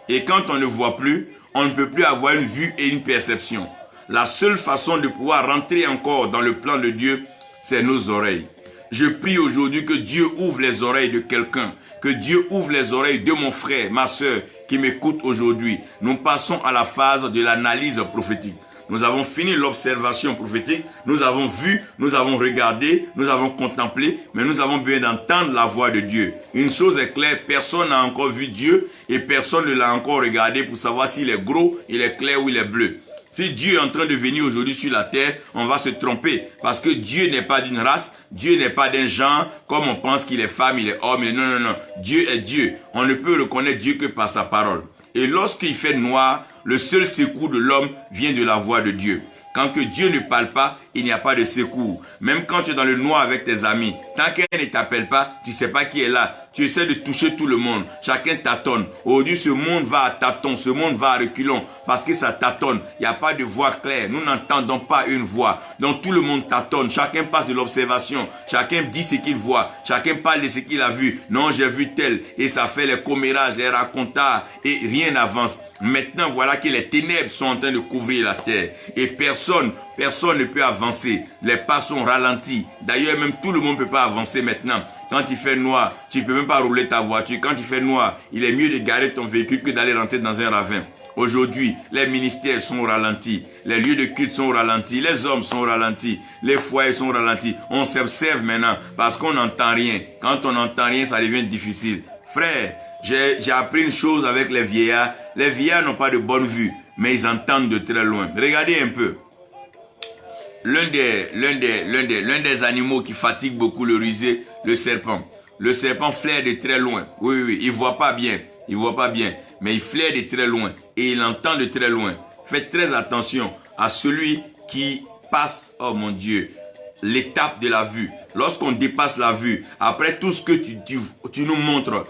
Et quand on ne voit plus, on ne peut plus avoir une vue et une perception. La seule façon de pouvoir rentrer encore dans le plan de Dieu, c'est nos oreilles. Je prie aujourd'hui que Dieu ouvre les oreilles de quelqu'un. Que Dieu ouvre les oreilles de mon frère, ma soeur qui m'écoute aujourd'hui. Nous passons à la phase de l'analyse prophétique. Nous avons fini l'observation prophétique, nous avons vu, nous avons regardé, nous avons contemplé, mais nous avons besoin d'entendre la voix de Dieu. Une chose est claire, personne n'a encore vu Dieu et personne ne l'a encore regardé pour savoir s'il est gros, il est clair ou il est bleu. Si Dieu est en train de venir aujourd'hui sur la terre, on va se tromper. Parce que Dieu n'est pas d'une race, Dieu n'est pas d'un genre, comme on pense qu'il est femme, il est homme. Non, non, non. Dieu est Dieu. On ne peut reconnaître Dieu que par sa parole. Et lorsqu'il fait noir, le seul secours de l'homme vient de la voix de Dieu. Quand que Dieu ne parle pas, il n'y a pas de secours. Même quand tu es dans le noir avec tes amis, tant qu'elle ne t'appelle pas, tu ne sais pas qui est là. Tu essaies de toucher tout le monde. Chacun tâtonne. Aujourd'hui, ce monde va à tâtons, ce monde va à reculons parce que ça tâtonne. Il n'y a pas de voix claire. Nous n'entendons pas une voix. Donc tout le monde tâtonne. Chacun passe de l'observation. Chacun dit ce qu'il voit. Chacun parle de ce qu'il a vu. Non, j'ai vu tel. Et ça fait les commérages, les racontards et rien n'avance. Maintenant, voilà que les ténèbres sont en train de couvrir la terre. Et personne ne peut avancer. Les pas sont ralentis. D'ailleurs, même tout le monde ne peut pas avancer maintenant. Quand il fait noir, tu ne peux même pas rouler ta voiture. Quand il fait noir, il est mieux de garer ton véhicule que d'aller rentrer dans un ravin. Aujourd'hui, les ministères sont ralentis. Les lieux de culte sont ralentis. Les hommes sont ralentis. Les foyers sont ralentis. On s'observe maintenant parce qu'on n'entend rien. Quand on n'entend rien, ça devient difficile. Frère, j'ai appris une chose avec les vieillards. Les vieillards n'ont pas de bonne vue, mais ils entendent de très loin. Regardez un peu. L'un des animaux qui fatigue beaucoup le rusé, le serpent. Le serpent flaire de très loin. Oui, il voit pas bien. Mais il flaire de très loin. Et il entend de très loin. Faites très attention. à celui qui passe, oh mon Dieu, l'étape de la vue. Lorsqu'on dépasse la vue, après tout ce que tu nous montres,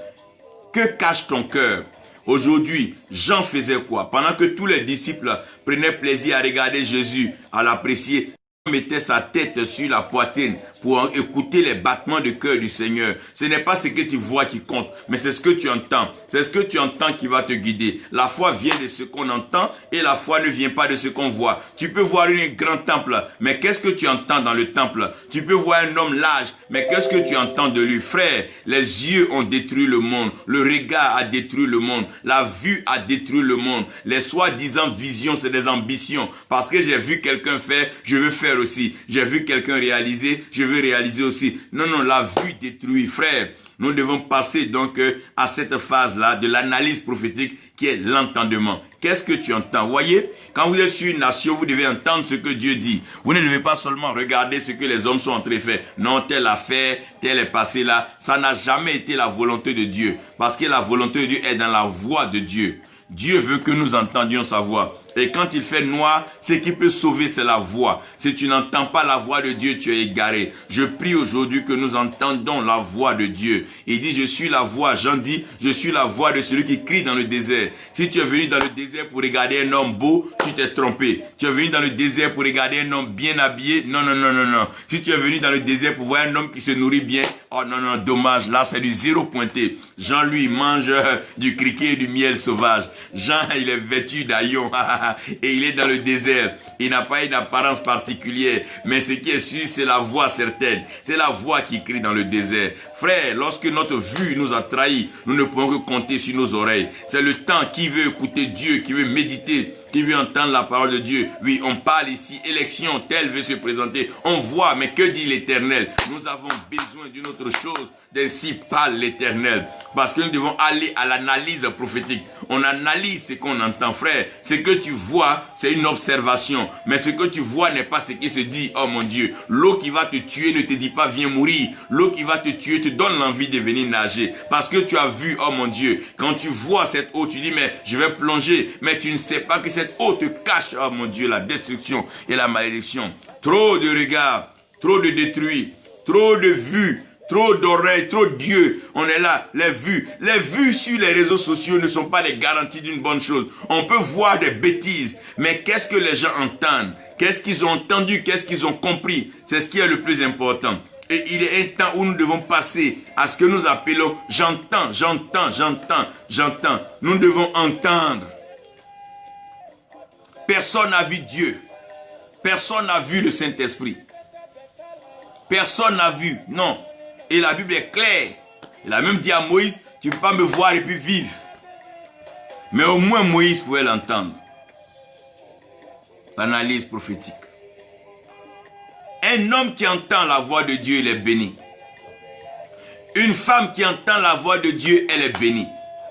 que cache ton cœur? Aujourd'hui, Jean faisait quoi? Pendant que tous les disciples prenaient plaisir à regarder Jésus, à l'apprécier, Jean mettait sa tête sur la poitrine pour écouter les battements de cœur du Seigneur. Ce n'est pas ce que tu vois qui compte, mais c'est ce que tu entends. C'est ce que tu entends qui va te guider. La foi vient de ce qu'on entend et la foi ne vient pas de ce qu'on voit. Tu peux voir un grand temple, mais qu'est-ce que tu entends dans le temple? Tu peux voir un homme large, mais qu'est-ce que tu entends de lui? Frère, les yeux ont détruit le monde. Le regard a détruit le monde. La vue a détruit le monde. Les soi-disant visions, c'est des ambitions. Parce que j'ai vu quelqu'un faire, je veux faire aussi. J'ai vu quelqu'un réaliser, je veux réaliser aussi. Non, non, la vue détruit. Frère, nous devons passer donc à cette phase-là de l'analyse prophétique qui est l'entendement. Qu'est-ce que tu entends? Voyez, quand vous êtes sur une nation, vous devez entendre ce que Dieu dit. Vous ne devez pas seulement regarder ce que les hommes sont en train de faire. Non, telle affaire, tel est passé là. Ça n'a jamais été la volonté de Dieu. Parce que la volonté de Dieu est dans la voix de Dieu. Dieu veut que nous entendions sa voix. Et quand il fait noir, ce qui peut sauver, c'est la voix. Si tu n'entends pas la voix de Dieu, tu es égaré. Je prie aujourd'hui que nous entendons la voix de Dieu. Il dit, je suis la voix. Jean dit, je suis la voix de celui qui crie dans le désert. Si tu es venu dans le désert pour regarder un homme beau, tu t'es trompé. Tu es venu dans le désert pour regarder un homme bien habillé. Non, non, non, non, non. Si tu es venu dans le désert pour voir un homme qui se nourrit bien, oh non, non, dommage. Là, c'est du zéro pointé. Jean, lui, mange du criquet et du miel sauvage. Jean, il est vêtu d'haillons. Et il est dans le désert. Il n'a pas une apparence particulière. Mais ce qui est sûr, c'est la voix certaine. C'est la voix qui crie dans le désert. Frère, lorsque notre vue nous a trahis, nous ne pouvons que compter sur nos oreilles. C'est le temps qui veut écouter Dieu, qui veut méditer, qui veut entendre la parole de Dieu. Oui, on parle ici, élection, telle veut se présenter. On voit, mais que dit l'Éternel? Nous avons besoin d'une autre chose. Ainsi parle l'Éternel. Parce que nous devons aller à l'analyse prophétique. On analyse ce qu'on entend, frère. Ce que tu vois, c'est une observation. Mais ce que tu vois n'est pas ce qui se dit. Oh mon Dieu, l'eau qui va te tuer ne te dit pas viens mourir. L'eau qui va te tuer te donne l'envie de venir nager. Parce que tu as vu, oh mon Dieu, quand tu vois cette eau, tu dis mais je vais plonger. Mais tu ne sais pas que cette eau te cache, oh mon Dieu, la destruction et la malédiction. Trop de regards, trop de détruits, trop de vues. Trop d'oreilles, trop d'yeux. On est là, les vues sur les réseaux sociaux ne sont pas les garanties d'une bonne chose. On peut voir des bêtises, mais qu'est-ce que les gens entendent? Qu'est-ce qu'ils ont entendu? Qu'est-ce qu'ils ont compris? C'est ce qui est le plus important. Et il est un temps où nous devons passer à ce que nous appelons j'entends, j'entends, j'entends, j'entends. Nous devons entendre. Personne n'a vu Dieu. Personne n'a vu le Saint-Esprit. Personne n'a vu, non. Et la Bible est claire. Il a même dit à Moïse, tu ne peux pas me voir et puis vivre. Mais au moins Moïse pouvait l'entendre. L'analyse prophétique. Un homme qui entend la voix de Dieu, il est béni. Une femme qui entend la voix de Dieu, elle est bénie.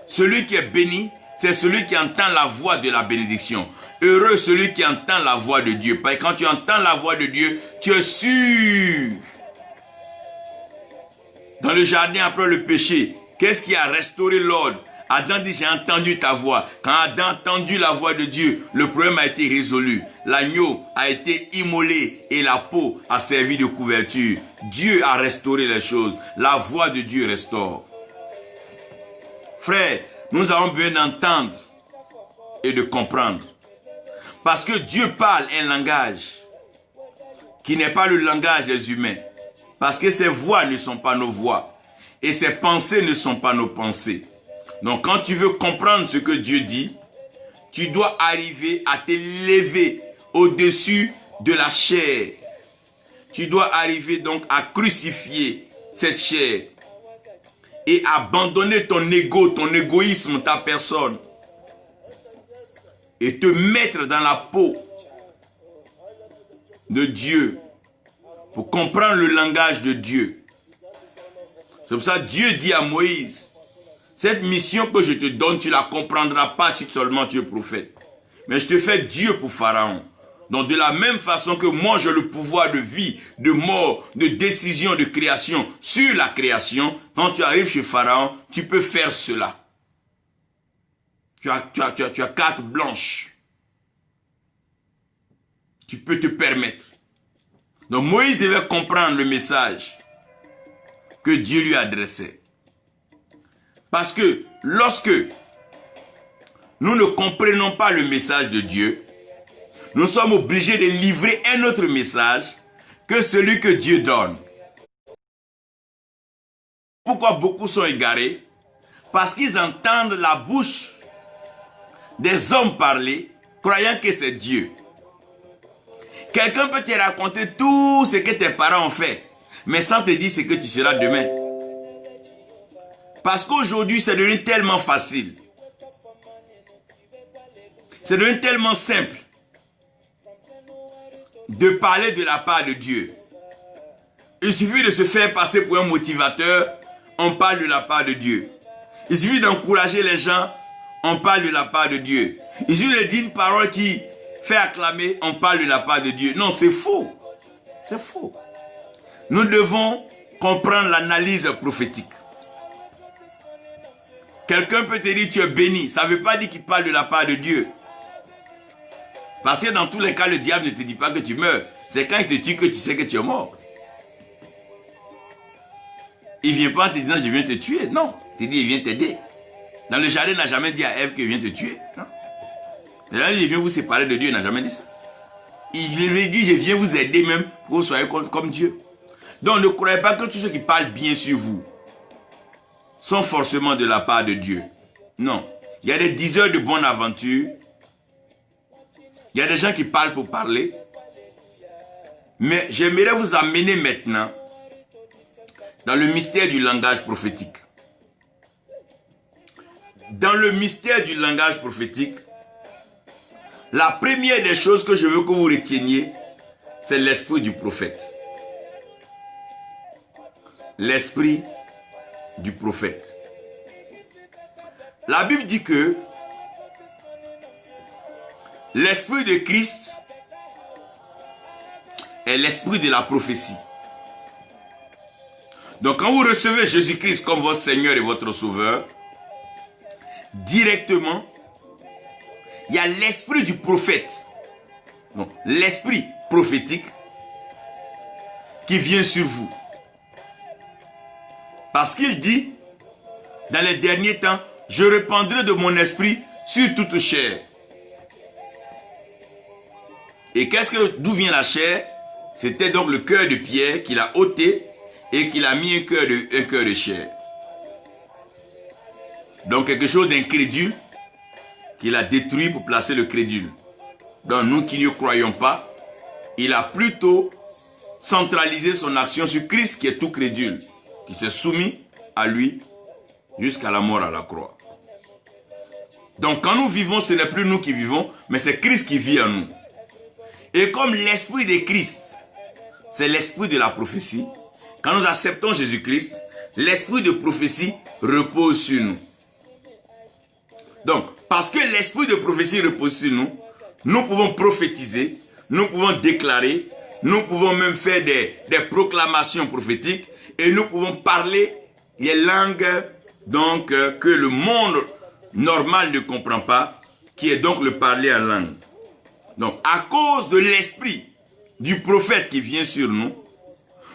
Celui qui est béni, c'est celui qui entend la voix de la bénédiction. Heureux celui qui entend la voix de Dieu. Parce que quand tu entends la voix de Dieu, tu es sûr. Dans le jardin après le péché, qu'est-ce qui a restauré l'ordre? Adam dit, j'ai entendu ta voix. Quand Adam a entendu la voix de Dieu, le problème a été résolu. L'agneau a été immolé et la peau a servi de couverture. Dieu a restauré les choses. La voix de Dieu restaure. Frère, nous avons besoin d'entendre et de comprendre. Parce que Dieu parle un langage qui n'est pas le langage des humains. Parce que ses voix ne sont pas nos voix. Et ses pensées ne sont pas nos pensées. Donc quand tu veux comprendre ce que Dieu dit, tu dois arriver à t'élever au-dessus de la chair. Tu dois arriver donc à crucifier cette chair. Et abandonner ton ego, ton égoïsme, ta personne. Et te mettre dans la peau de Dieu. Pour comprendre le langage de Dieu. C'est pour ça que Dieu dit à Moïse, cette mission que je te donne, tu ne la comprendras pas si seulement tu es prophète. Mais je te fais Dieu pour Pharaon. Donc de la même façon que moi j'ai le pouvoir de vie, de mort, de décision, de création sur la création, quand tu arrives chez Pharaon, tu peux faire cela. Tu as carte blanche. tu peux te permettre. Donc Moïse devait comprendre le message que Dieu lui adressait. Parce que lorsque nous ne comprenons pas le message de Dieu, nous sommes obligés de livrer un autre message que celui que Dieu donne. Pourquoi beaucoup sont égarés? Parce qu'ils entendent la bouche des hommes parler, croyant que c'est Dieu. Quelqu'un peut te raconter tout ce que tes parents ont fait, mais sans te dire ce que tu seras demain. Parce qu'aujourd'hui, c'est devenu tellement facile. C'est devenu tellement simple de parler de la part de Dieu. Il suffit de se faire passer pour un motivateur, on parle de la part de Dieu. Il suffit d'encourager les gens, on parle de la part de Dieu. Il suffit de dire une parole qui fait acclamer, on parle de la part de Dieu. Non, c'est faux. C'est faux. Nous devons comprendre l'analyse prophétique. Quelqu'un peut te dire tu es béni. Ça ne veut pas dire qu'il parle de la part de Dieu. Parce que dans tous les cas, le diable ne te dit pas que tu meurs. C'est quand il te tue que tu sais que tu es mort. Il ne vient pas en te disant je viens te tuer. Non. Il te dit il vient t'aider. Dans le jardin, il n'a jamais dit à Ève qu'il vient te tuer. Non. Il vient vous séparer de Dieu. Il n'a jamais dit ça. Il lui dit je viens vous aider même pour que vous soyez comme Dieu. Donc ne croyez pas que tous ceux qui parlent bien sur vous sont forcément de la part de Dieu. Non. Il y a des diseurs de bonne aventure. Il y a des gens qui parlent pour parler. Mais j'aimerais vous amener maintenant dans le mystère du langage prophétique. Dans le mystère du langage prophétique, la première des choses que je veux que vous reteniez, c'est l'esprit du prophète. L'esprit du prophète. La Bible dit que l'esprit de Christ est l'esprit de la prophétie. Donc quand vous recevez Jésus-Christ comme votre Seigneur et votre Sauveur, directement, il y a l'esprit du prophète. Donc l'esprit prophétique qui vient sur vous. Parce qu'il dit, dans les derniers temps, je répandrai de mon esprit sur toute chair. Et d'où vient la chair? C'était donc le cœur de Pierre qu'il a ôté et qu'il a mis un cœur de chair. Donc quelque chose d'incrédule qu'il a détruit pour placer le crédule. Donc nous qui ne croyons pas, il a plutôt centralisé son action sur Christ qui est tout crédule, qui s'est soumis à lui jusqu'à la mort à la croix. Donc quand nous vivons, ce n'est plus nous qui vivons, mais c'est Christ qui vit en nous. Et comme l'esprit de Christ, c'est l'esprit de la prophétie, quand nous acceptons Jésus-Christ, l'esprit de prophétie repose sur nous. Donc, parce que l'esprit de prophétie repose sur nous, nous pouvons prophétiser, nous pouvons déclarer, nous pouvons même faire des proclamations prophétiques et nous pouvons parler les langues donc, que le monde normal ne comprend pas, qui est donc le parler en langue. Donc, à cause de l'esprit du prophète qui vient sur nous,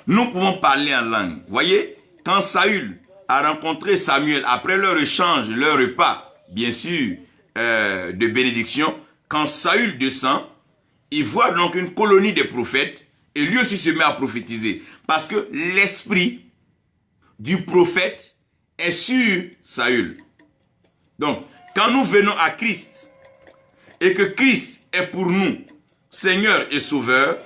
nous pouvons parler en langue. Vous voyez, quand Saül a rencontré Samuel, après leur échange, leur repas, bien sûr, de bénédiction, quand Saül descend, il voit donc une colonie de prophètes, et lui aussi se met à prophétiser. Parce que l'esprit du prophète est sur Saül. Donc, quand nous venons à Christ, et que Christ est pour nous Seigneur et Sauveur,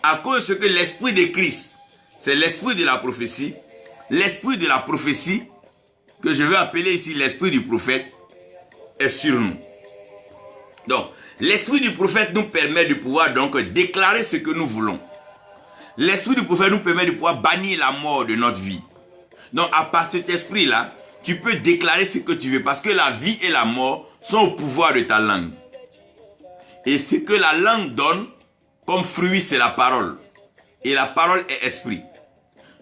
à cause de ce que l'esprit de Christ, c'est l'esprit de la prophétie, l'esprit de la prophétie, que je vais appeler ici l'esprit du prophète, est sur nous. Donc, l'esprit du prophète nous permet de pouvoir donc déclarer ce que nous voulons. L'esprit du prophète nous permet de pouvoir bannir la mort de notre vie. Donc, à partir de cet esprit-là, tu peux déclarer ce que tu veux parce que la vie et la mort sont au pouvoir de ta langue. Et ce que la langue donne comme fruit, c'est la parole. Et la parole est esprit.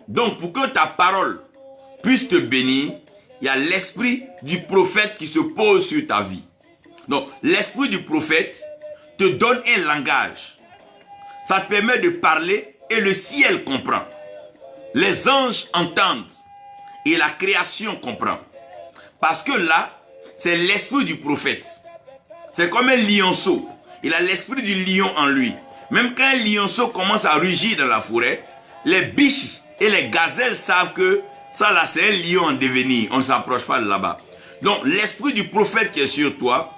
Donc, pour que ta parole puisse te bénir, il y a l'esprit du prophète qui se pose sur ta vie. Donc, l'esprit du prophète te donne un langage. Ça te permet de parler et le ciel comprend. Les anges entendent et la création comprend. Parce que là, c'est l'esprit du prophète. C'est comme un lionceau. Il a l'esprit du lion en lui. Même quand un lionceau commence à rugir dans la forêt, les biches et les gazelles savent que ça là, c'est un lion en devenir. On ne s'approche pas de là-bas. Donc, l'esprit du prophète qui est sur toi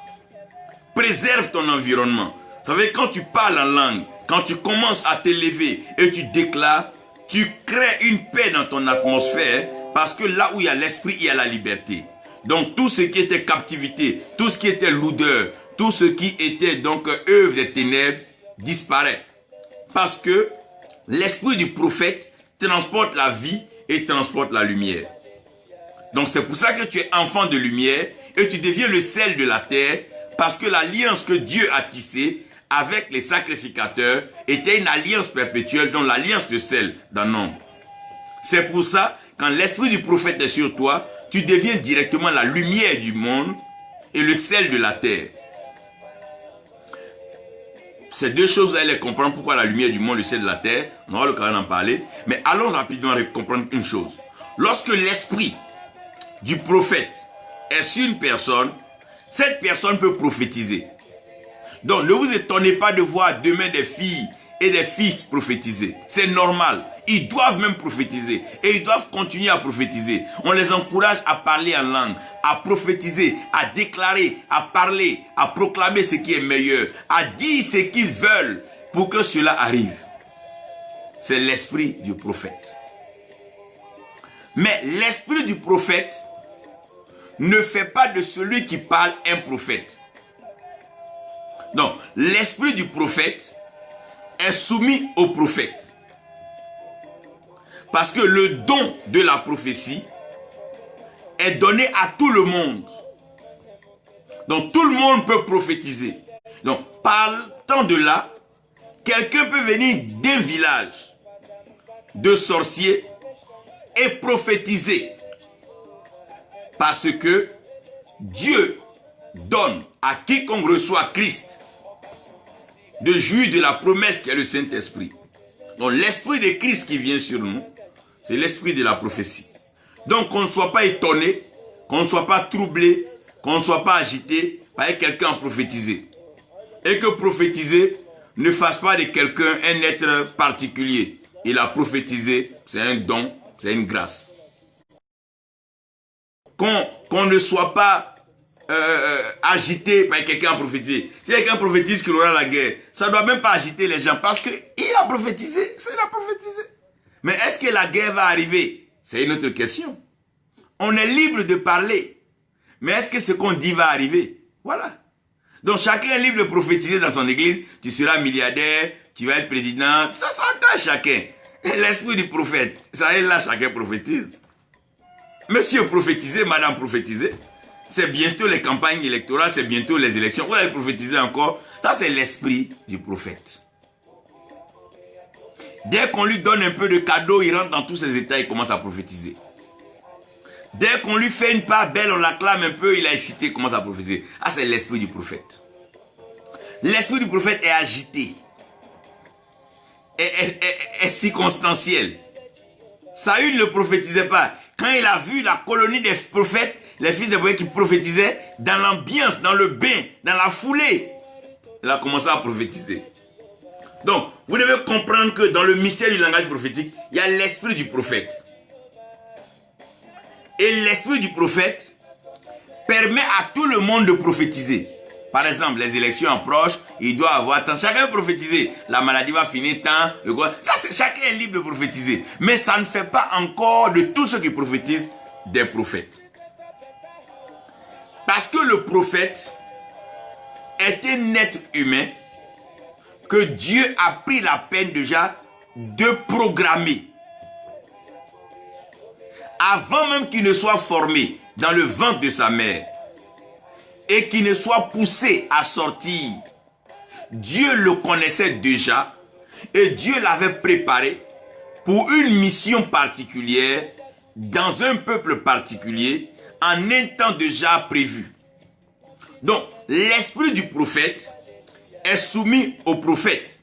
préserve ton environnement. Vous savez, quand tu parles en langue, quand tu commences à t'élever et tu déclares, tu crées une paix dans ton atmosphère parce que là où il y a l'esprit, il y a la liberté. Donc, tout ce qui était captivité, tout ce qui était lourdeur, tout ce qui était donc œuvre des ténèbres disparaît. Parce que l'esprit du prophète transporte la vie et transporte la lumière. Donc c'est pour ça que tu es enfant de lumière et tu deviens le sel de la terre parce que l'alliance que Dieu a tissée avec les sacrificateurs était une alliance perpétuelle, dont l'alliance de sel d'un nombre. C'est pour ça, quand l'esprit du prophète est sur toi, tu deviens directement la lumière du monde et le sel de la terre. Ces deux choses-là, elles comprennent pourquoi la lumière du monde, le sel de la terre. On aura l'occasion d'en parler. Mais allons rapidement comprendre une chose. Lorsque l'esprit du prophète est sur une personne, cette personne peut prophétiser. Donc, ne vous étonnez pas de voir demain des filles et des fils prophétiser. C'est normal. Ils doivent même prophétiser. Et ils doivent continuer à prophétiser. On les encourage à parler en langue, à prophétiser, à déclarer, à parler, à proclamer ce qui est meilleur, à dire ce qu'ils veulent pour que cela arrive. C'est l'esprit du prophète. Mais l'esprit du prophète ne fait pas de celui qui parle un prophète. Donc, l'esprit du prophète est soumis au prophète. Parce que le don de la prophétie est donné à tout le monde. Donc, tout le monde peut prophétiser. Donc, partant de là, quelqu'un peut venir d'un village de sorciers et prophétiser. Parce que Dieu donne à quiconque reçoit Christ de jouir de la promesse qui est le Saint-Esprit. Donc l'esprit de Christ qui vient sur nous, c'est l'esprit de la prophétie. Donc qu'on ne soit pas étonné, qu'on ne soit pas troublé, qu'on ne soit pas agité par quelqu'un à prophétiser. Et que prophétiser ne fasse pas de quelqu'un un être particulier. Il a prophétisé, c'est un don, c'est une grâce. Qu'on ne soit pas agité par quelqu'un à prophétiser. Si quelqu'un prophétise qu'il aura la guerre, ça ne doit même pas agiter les gens parce qu'il a prophétisé, c'est a prophétisé. Mais est-ce que la guerre va arriver? C'est une autre question. On est libre de parler. Mais est-ce que ce qu'on dit va arriver? Voilà. Donc chacun est libre de prophétiser dans son église. Tu seras milliardaire, tu vas être président. Ça s'entend chacun. L'esprit du prophète, ça est là, chacun prophétise. Monsieur prophétisé, madame prophétisé. C'est bientôt les campagnes électorales, c'est bientôt les élections. Vous allez prophétiser encore. Ça, c'est l'esprit du prophète. Dès qu'on lui donne un peu de cadeau, il rentre dans tous ses états, il commence à prophétiser. Dès qu'on lui fait une part belle, on l'acclame un peu, il a excité, il commence à prophétiser. Ah, c'est l'esprit du prophète. L'esprit du prophète est agité. Est circonstanciel. Saül ne prophétisait pas. Quand il a vu la colonie des prophètes, les fils de prophètes qui prophétisaient, dans l'ambiance, dans le bain, dans la foulée, il a commencé à prophétiser. Donc, vous devez comprendre que dans le mystère du langage prophétique, il y a l'esprit du prophète. Et l'esprit du prophète permet à tout le monde de prophétiser. Par exemple, les élections approchent, il doit avoir tant. Chacun peut prophétiser. La maladie va finir tant. Ça, chacun est libre de prophétiser. Mais ça ne fait pas encore de tous ceux qui prophétisent des prophètes. Parce que le prophète est un être humain que Dieu a pris la peine déjà de programmer. Avant même qu'il ne soit formé dans le ventre de sa mère et qu'il ne soit poussé à sortir, Dieu le connaissait déjà et Dieu l'avait préparé pour une mission particulière dans un peuple particulier en un temps déjà prévu. Donc, l'esprit du prophète est soumis au prophète.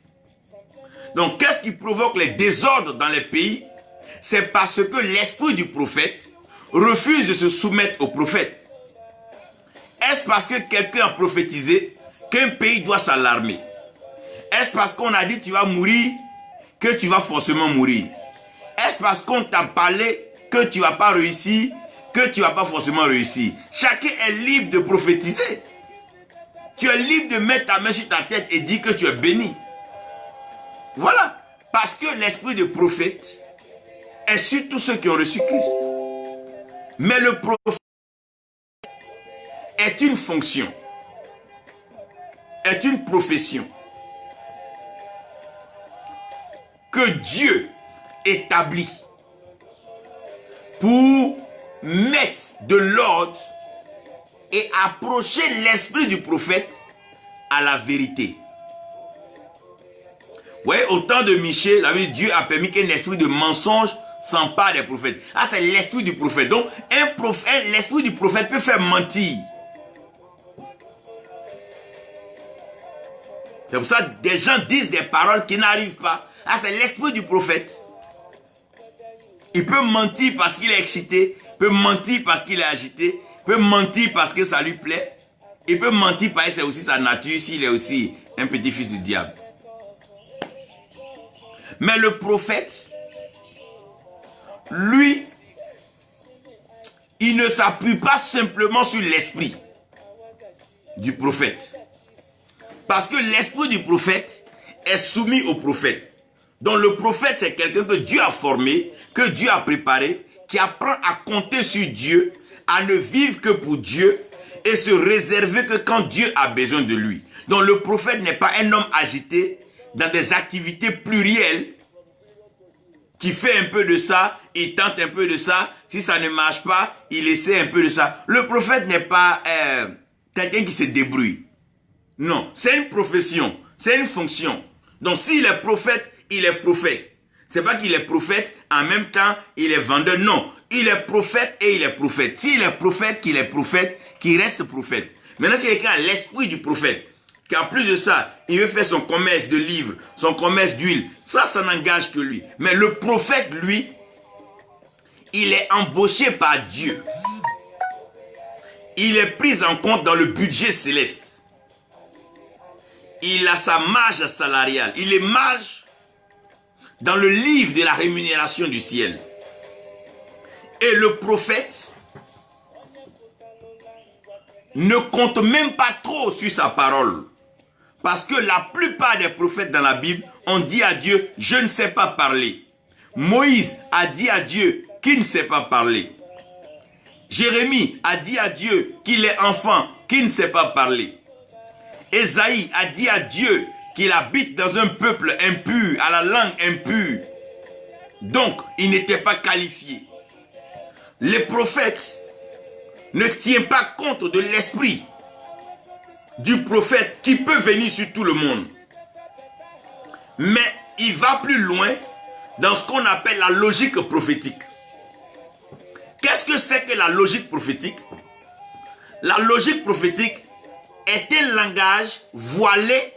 Donc, qu'est-ce qui provoque les désordres dans les pays? C'est parce que l'esprit du prophète refuse de se soumettre au prophète. Est-ce parce que quelqu'un a prophétisé qu'un pays doit s'alarmer? Est-ce parce qu'on a dit tu vas mourir que tu vas forcément mourir? Est-ce parce qu'on t'a parlé que tu ne vas pas réussir que tu ne vas pas forcément réussir? Chacun est libre de prophétiser. Tu es libre de mettre ta main sur ta tête et dire que tu es béni. Voilà. Parce que l'esprit de prophète est sur tous ceux qui ont reçu Christ. Mais le prophète est une fonction, est une profession que Dieu établit pour mettre de l'ordre et approcher l'esprit du prophète à la vérité. Vous voyez, au temps de Michée, Dieu a permis qu'un esprit de mensonge s'empare des prophètes. Ah, c'est l'esprit du prophète. Donc, l'esprit du prophète peut faire mentir. C'est pour ça que des gens disent des paroles qui n'arrivent pas. Ah, c'est l'esprit du prophète. Il peut mentir parce qu'il est excité. Il peut mentir parce qu'il est agité. Il peut mentir parce que ça lui plaît. Il peut mentir parce que c'est aussi sa nature, s'il est aussi un petit-fils du diable. Mais le prophète, lui, il ne s'appuie pas simplement sur l'esprit du prophète. Parce que l'esprit du prophète est soumis au prophète. Donc le prophète, c'est quelqu'un que Dieu a formé, que Dieu a préparé, qui apprend à compter sur Dieu, à ne vivre que pour Dieu et se réserver que quand Dieu a besoin de lui. Donc le prophète n'est pas un homme agité dans des activités plurielles qui fait un peu de ça, il tente un peu de ça, si ça ne marche pas, il essaie un peu de ça. Le prophète n'est pas quelqu'un qui se débrouille. Non, c'est une profession, c'est une fonction. Donc s'il est prophète, il est prophète. C'est pas qu'il est prophète, en même temps, il est vendeur. Non, il est prophète et il est prophète. S'il est prophète, qu'il est prophète, qu'il reste prophète. Maintenant, si quelqu'un a l'esprit du prophète, qu'en plus de ça, il veut faire son commerce de livres, son commerce d'huile, ça n'engage que lui. Mais le prophète, lui, il est embauché par Dieu. Il est pris en compte dans le budget céleste. Il a sa marge salariale. Il est marge dans le livre de la rémunération du ciel. Et le prophète ne compte même pas trop sur sa parole. Parce que la plupart des prophètes dans la Bible ont dit à Dieu, je ne sais pas parler. Moïse a dit à Dieu qu'il ne sait pas parler. Jérémie a dit à Dieu qu'il est enfant, qu'il ne sait pas parler. Ésaïe a dit à Dieu qu'il habite dans un peuple impur, à la langue impure. Donc, il n'était pas qualifié. Les prophètes ne tiennent pas compte de l'esprit du prophète qui peut venir sur tout le monde. Mais il va plus loin dans ce qu'on appelle la logique prophétique. Qu'est-ce que c'est que la logique prophétique? La logique prophétique est un langage voilé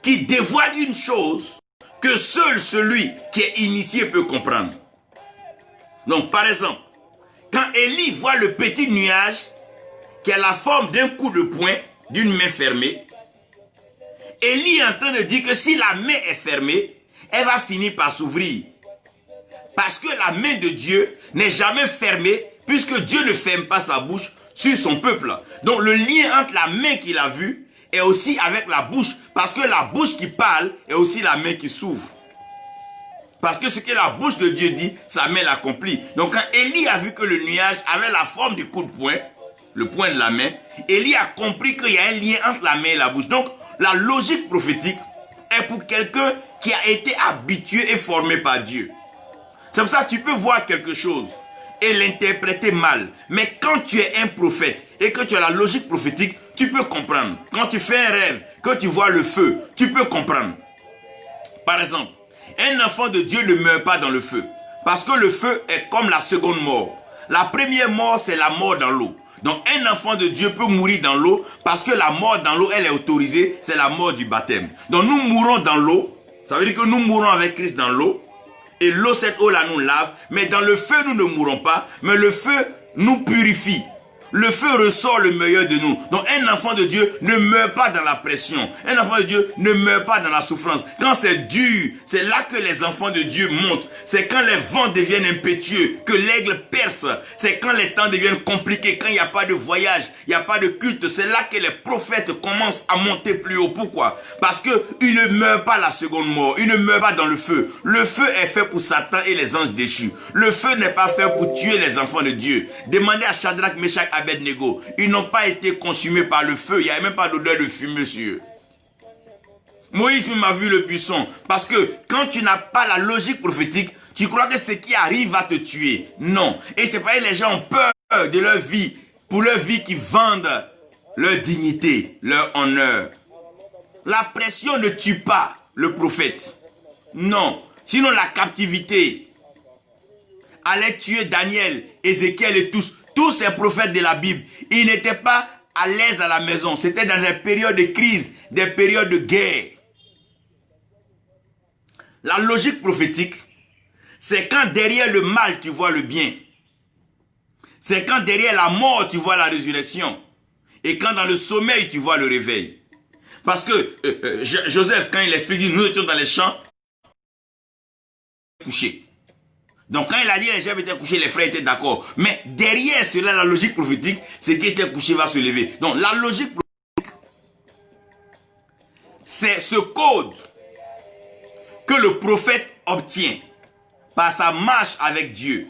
qui dévoile une chose que seul celui qui est initié peut comprendre. Donc, par exemple, quand Élie voit le petit nuage qui a la forme d'un coup de poing d'une main fermée, Élie est en train de dire que si la main est fermée, elle va finir par s'ouvrir. Parce que la main de Dieu n'est jamais fermée, puisque Dieu ne ferme pas sa bouche sur son peuple. Donc le lien entre la main qu'il a vue est aussi avec la bouche, parce que la bouche qui parle est aussi la main qui s'ouvre. Parce que ce que la bouche de Dieu dit, sa main l'accomplit. Donc quand Élie a vu que le nuage avait la forme du coup de poing, le poing de la main, Élie a compris qu'il y a un lien entre la main et la bouche. Donc la logique prophétique est pour quelqu'un qui a été habitué et formé par Dieu. C'est pour ça que tu peux voir quelque chose et l'interpréter mal. Mais quand tu es un prophète et que tu as la logique prophétique, tu peux comprendre. Quand tu fais un rêve, que tu vois le feu, tu peux comprendre. Par exemple, un enfant de Dieu ne meurt pas dans le feu. Parce que le feu est comme la seconde mort. La première mort, c'est la mort dans l'eau. Donc un enfant de Dieu peut mourir dans l'eau parce que la mort dans l'eau, elle est autorisée, c'est la mort du baptême. Donc nous mourons dans l'eau, Ça veut dire que nous mourons avec Christ dans l'eau. Et l'eau, cette eau-là nous lave. Mais dans le feu, nous ne mourons pas. Mais le feu nous purifie. Le feu ressort le meilleur de nous. Donc un enfant de Dieu ne meurt pas dans la pression. Un enfant de Dieu ne meurt pas dans la souffrance. Quand c'est dur, c'est là que les enfants de Dieu montent. C'est quand les vents deviennent impétueux, que l'aigle perce. C'est quand les temps deviennent compliqués, quand il n'y a pas de voyage, il n'y a pas de culte. C'est là que les prophètes commencent à monter plus haut. Pourquoi? Parce qu'ils ne meurent pas la seconde mort. Ils ne meurent pas dans le feu. Le feu est fait pour Satan et les anges déchus. Le feu n'est pas fait pour tuer les enfants de Dieu. Demandez à Shadrach, Meshach, Abednego. Ils n'ont pas été consumés par le feu. Il n'y a même pas d'odeur de fumée sur eux. Moïse m'a vu le buisson. Parce que quand tu n'as pas la logique prophétique, tu crois que ce qui arrive va te tuer. Non. Et c'est pas les gens ont peur de leur vie. Pour leur vie qui vendent leur dignité, leur honneur. La pression ne tue pas le prophète. Non. Sinon la captivité allait tuer Daniel, Ézéchiel et tous ces prophètes de la Bible. Ils n'étaient pas à l'aise à la maison. C'était dans des périodes de crise, des périodes de guerre. La logique prophétique, c'est quand derrière le mal, tu vois le bien. C'est quand derrière la mort, tu vois la résurrection. Et quand dans le sommeil, tu vois le réveil. Parce que Joseph, quand il explique, nous étions dans les champs, couchés. Donc quand il a dit les gens étaient couchés, les frères étaient d'accord. Mais derrière cela, la logique prophétique, c'est qui était couché va se lever. Donc la logique prophétique, c'est ce code que le prophète obtient par sa marche avec Dieu,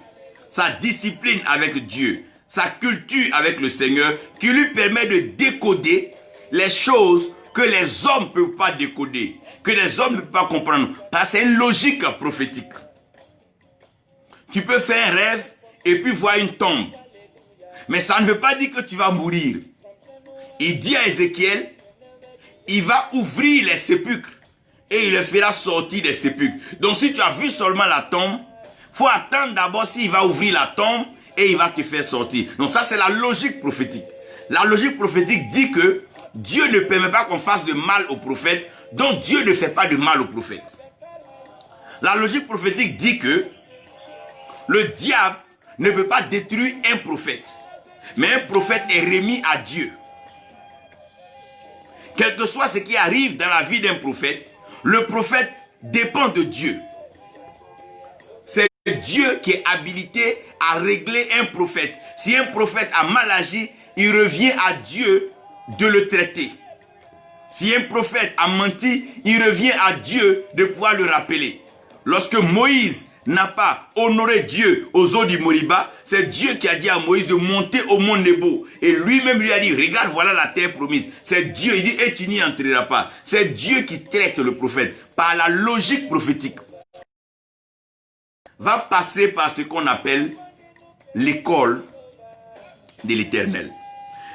sa discipline avec Dieu, sa culture avec le Seigneur, qui lui permet de décoder les choses que les hommes ne peuvent pas décoder, que les hommes ne peuvent pas comprendre. Parce que c'est une logique prophétique. Tu peux faire un rêve et puis voir une tombe. Mais ça ne veut pas dire que tu vas mourir. Il dit à Ézéchiel, il va ouvrir les sépulcres et il le fera sortir des sépulcres. Donc si tu as vu seulement la tombe, il faut attendre d'abord s'il va ouvrir la tombe et il va te faire sortir. Donc ça c'est la logique prophétique. La logique prophétique dit que Dieu ne permet pas qu'on fasse de mal au prophète, donc Dieu ne fait pas de mal au prophète. La logique prophétique dit que le diable ne peut pas détruire un prophète. Mais un prophète est remis à Dieu. Quel que soit ce qui arrive dans la vie d'un prophète, le prophète dépend de Dieu. C'est Dieu qui est habilité à régler un prophète. Si un prophète a mal agi, il revient à Dieu de le traiter. Si un prophète a menti, il revient à Dieu de pouvoir le rappeler. Lorsque Moïse n'a pas honoré Dieu aux eaux du Moriba, c'est Dieu qui a dit à Moïse de monter au mont Nebo. Et lui-même lui a dit, regarde, voilà la terre promise. C'est Dieu, il dit, et tu n'y entreras pas. C'est Dieu qui traite le prophète par la logique prophétique. Va passer par ce qu'on appelle l'école de l'Éternel.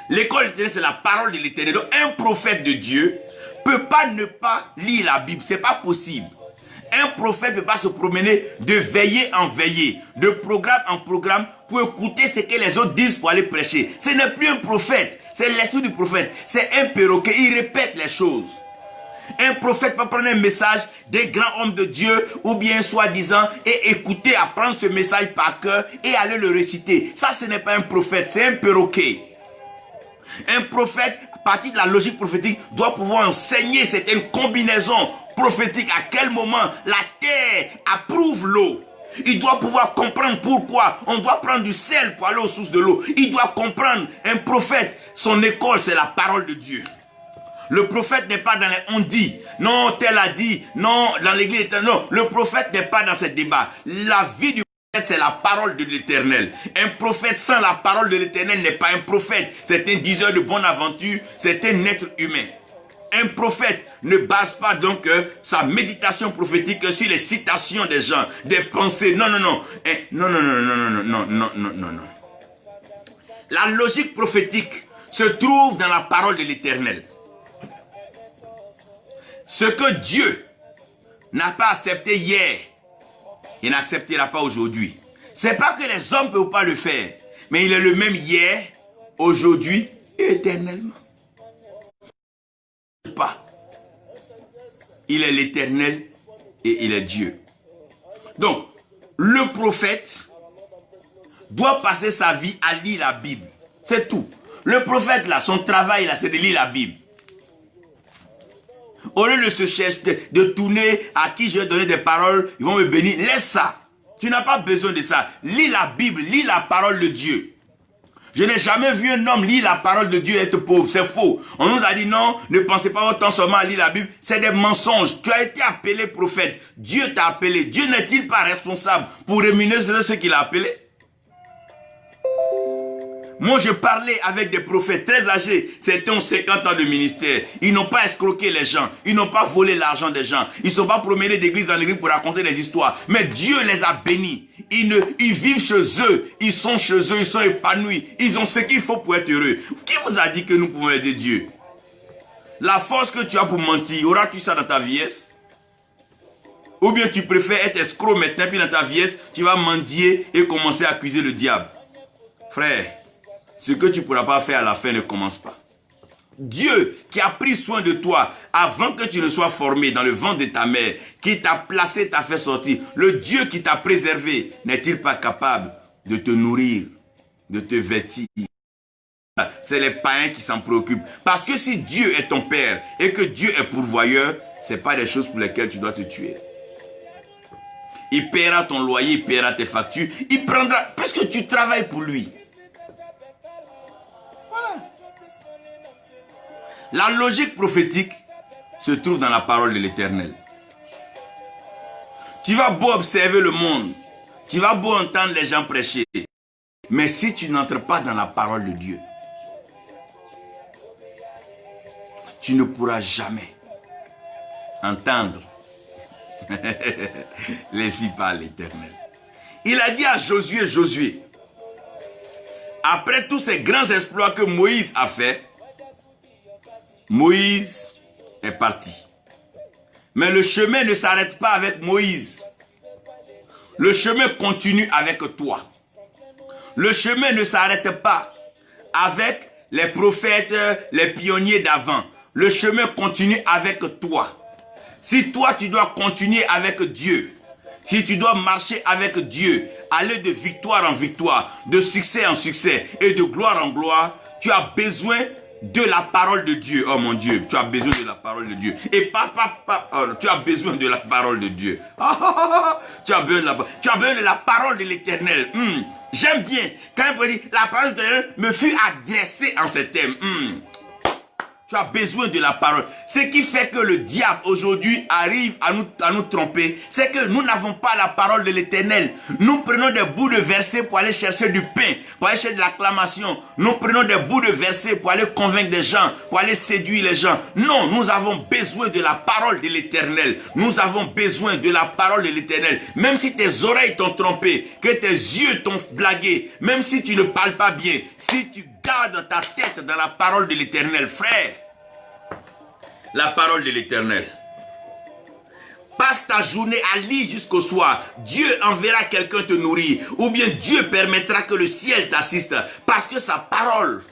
L'école de l'Éternel, c'est la parole de l'Éternel. Donc un prophète de Dieu ne peut pas ne pas lire la Bible. Ce n'est pas possible. Un prophète ne peut pas se promener de veillée en veillée, de programme en programme pour écouter ce que les autres disent pour aller prêcher. Ce n'est plus un prophète, c'est l'esprit du prophète. C'est un perroquet, il répète les choses. Un prophète peut prendre un message des grands hommes de Dieu ou bien soi-disant et écouter, apprendre ce message par cœur et aller le réciter. Ça, ce n'est pas un prophète, c'est un perroquet. Un prophète, à partir de la logique prophétique, doit pouvoir enseigner certaines combinaisons prophétiques. À quel moment la terre approuve l'eau. Il doit pouvoir comprendre pourquoi on doit prendre du sel pour aller aux sources de l'eau. Il doit comprendre. Un prophète, son école, c'est la parole de Dieu. Le prophète n'est pas dans les on dit, non, tel a dit, non, dans l'église, non. Le prophète n'est pas dans ce débat. La vie du prophète, c'est la parole de l'Éternel. Un prophète sans la parole de l'Éternel n'est pas un prophète. C'est un diseur de bonne aventure, c'est un être humain. Un prophète ne base pas donc sa méditation prophétique sur les citations des gens, des pensées. Non, non, non. Non, non, non, non, non, non, non, non, non, non. La logique prophétique se trouve dans la parole de l'Éternel. Ce que Dieu n'a pas accepté hier, il n'acceptera pas aujourd'hui. C'est pas que les hommes ne peuvent pas le faire, mais il est le même hier, aujourd'hui et éternellement. Pas. Il est l'Éternel et il est Dieu. Donc, le prophète doit passer sa vie à lire la Bible. C'est tout. Le prophète, là, son travail, là, c'est de lire la Bible. Au lieu de se chercher, de tourner à qui je vais donner des paroles, ils vont me bénir. Laisse ça. Tu n'as pas besoin de ça. Lis la Bible, lis la parole de Dieu. Je n'ai jamais vu un homme lire la parole de Dieu et être pauvre. C'est faux. On nous a dit non, ne pensez pas autant seulement à lire la Bible. C'est des mensonges. Tu as été appelé prophète. Dieu t'a appelé. Dieu n'est-il pas responsable pour rémunérer ceux qu'il a appelés? Moi, je parlais avec des prophètes très âgés. Certains ont 50 ans de ministère. Ils n'ont pas escroqué les gens. Ils n'ont pas volé l'argent des gens. Ils ne sont pas promenés d'église en église pour raconter des histoires. Mais Dieu les a bénis. Ils vivent chez eux. Ils sont chez eux. Ils sont épanouis. Ils ont ce qu'il faut pour être heureux. Qui vous a dit que nous pouvons aider Dieu? La force que tu as pour mentir, auras-tu ça dans ta vieillesse? Ou bien tu préfères être escroc maintenant, puis dans ta vieillesse, tu vas mendier et commencer à accuser le diable? Frère, ce que tu ne pourras pas faire à la fin ne commence pas. Dieu qui a pris soin de toi avant que tu ne sois formé dans le ventre de ta mère, qui t'a placé, t'a fait sortir, le Dieu qui t'a préservé, n'est-il pas capable de te nourrir, de te vêtir? C'est les païens qui s'en préoccupent. Parce que si Dieu est ton père et que Dieu est pourvoyeur, ce n'est pas des choses pour lesquelles tu dois te tuer. Il paiera ton loyer, il paiera tes factures, il prendra, parce que tu travailles pour lui. La logique prophétique se trouve dans la parole de l'Éternel. Tu vas beau observer le monde, tu vas beau entendre les gens prêcher, mais si tu n'entres pas dans la parole de Dieu, tu ne pourras jamais entendre laissez par l'Éternel. Il a dit à Josué, Josué, après tous ces grands exploits que Moïse a fait, Moïse est parti. Mais le chemin ne s'arrête pas avec Moïse. Le chemin continue avec toi. Le chemin ne s'arrête pas avec les prophètes, les pionniers d'avant. Le chemin continue avec toi. Si toi tu dois continuer avec Dieu, si tu dois marcher avec Dieu, aller de victoire en victoire, de succès en succès et de gloire en gloire, tu as besoin de la parole de Dieu. Oh mon Dieu, tu as besoin de la parole de Dieu. Et tu as besoin de la parole de Dieu. Tu as besoin de la parole de l'Éternel. J'aime bien quand on dit la parole de l'Éternel me fut adressée en ces thèmes. Tu as besoin de la parole. Ce qui fait que le diable aujourd'hui arrive à nous tromper, c'est que nous n'avons pas la parole de l'Éternel. Nous prenons des bouts de versets pour aller chercher du pain, pour aller chercher de l'acclamation. Nous prenons des bouts de versets pour aller convaincre des gens, pour aller séduire les gens. Non, nous avons besoin de la parole de l'Éternel. Nous avons besoin de la parole de l'Éternel. Même si tes oreilles t'ont trompé, que tes yeux t'ont blagué, même si tu ne parles pas bien, si tu garde ta tête dans la parole de l'Éternel, frère. La parole de l'Éternel. Passe ta journée à lire jusqu'au soir. Dieu enverra quelqu'un te nourrir. Ou bien Dieu permettra que le ciel t'assiste. Parce que sa parole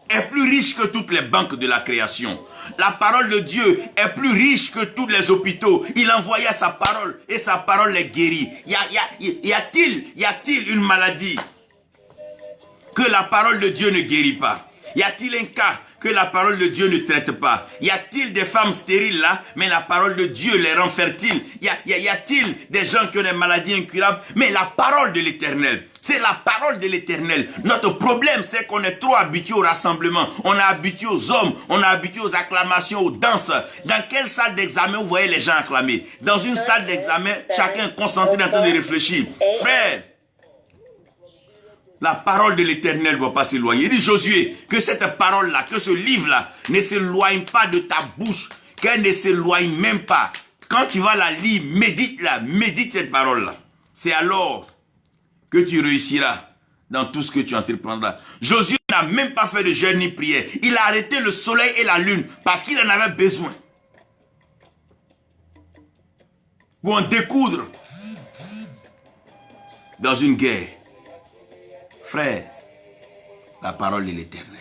est plus riche que toutes les banques de la création. La parole de Dieu est plus riche que tous les hôpitaux. Il envoya sa parole et sa parole les guérit. Y a-t-il une maladie que la parole de Dieu ne guérit pas? Y a-t-il un cas que la parole de Dieu ne traite pas? Y a-t-il des femmes stériles là, mais la parole de Dieu les rend fertiles? Y a-t-il des gens qui ont des maladies incurables? Mais la parole de l'Éternel, c'est la parole de l'Éternel. Notre problème, c'est qu'on est trop habitué au rassemblement. On est habitué aux hommes, on est habitué aux acclamations, aux danses. Dans quelle salle d'examen vous voyez les gens acclamer? Dans une salle d'examen, chacun est concentré en train de réfléchir. Frère, la parole de l'Éternel ne doit pas s'éloigner. Il dit Josué, que cette parole-là, que ce livre-là ne s'éloigne pas de ta bouche, qu'elle ne s'éloigne même pas. Quand tu vas la lire, médite-la, médite cette parole-là. C'est alors que tu réussiras dans tout ce que tu entreprendras. Josué n'a même pas fait de jeûne ni prière. Il a arrêté le soleil et la lune parce qu'il en avait besoin. Pour en découdre dans une guerre. Frère, la parole de l'Éternel.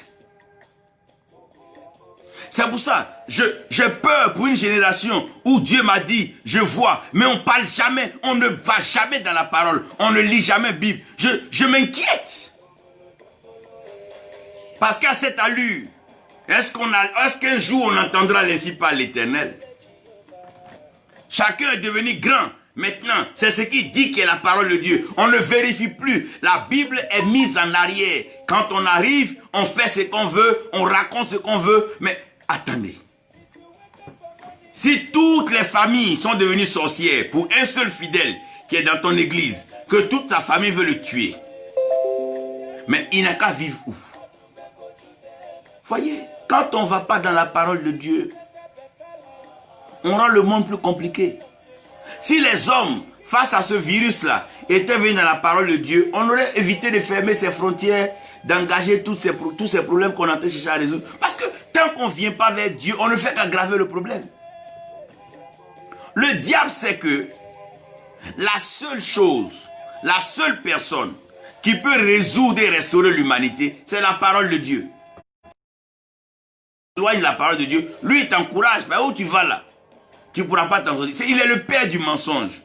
C'est pour ça, j'ai peur pour une génération où Dieu m'a dit, je vois, mais on parle jamais, on ne va jamais dans la parole, on ne lit jamais Bible. Je m'inquiète. Parce qu'à cette allure, est-ce qu'un jour on entendra l'ainsi par l'Éternel? Chacun est devenu grand. Maintenant, c'est ce qui dit qu'est la parole de Dieu. On ne vérifie plus. La Bible est mise en arrière. Quand on arrive, on fait ce qu'on veut, on raconte ce qu'on veut. Mais attendez. Si toutes les familles sont devenues sorcières pour un seul fidèle qui est dans ton église, que toute ta famille veut le tuer, mais il n'a qu'à vivre où? Voyez, quand on ne va pas dans la parole de Dieu, on rend le monde plus compliqué. Si les hommes, face à ce virus-là, étaient venus dans la parole de Dieu, on aurait évité de fermer ses frontières, d'engager tous ces problèmes qu'on est en train de chercher à résoudre. Parce que tant qu'on ne vient pas vers Dieu, on ne fait qu'aggraver le problème. Le diable sait que la seule chose, la seule personne qui peut résoudre et restaurer l'humanité, c'est la parole de Dieu. Éloigne la parole de Dieu, lui il t'encourage, mais où tu vas là? Tu ne pourras pas t'en sortir. Il est le père du mensonge.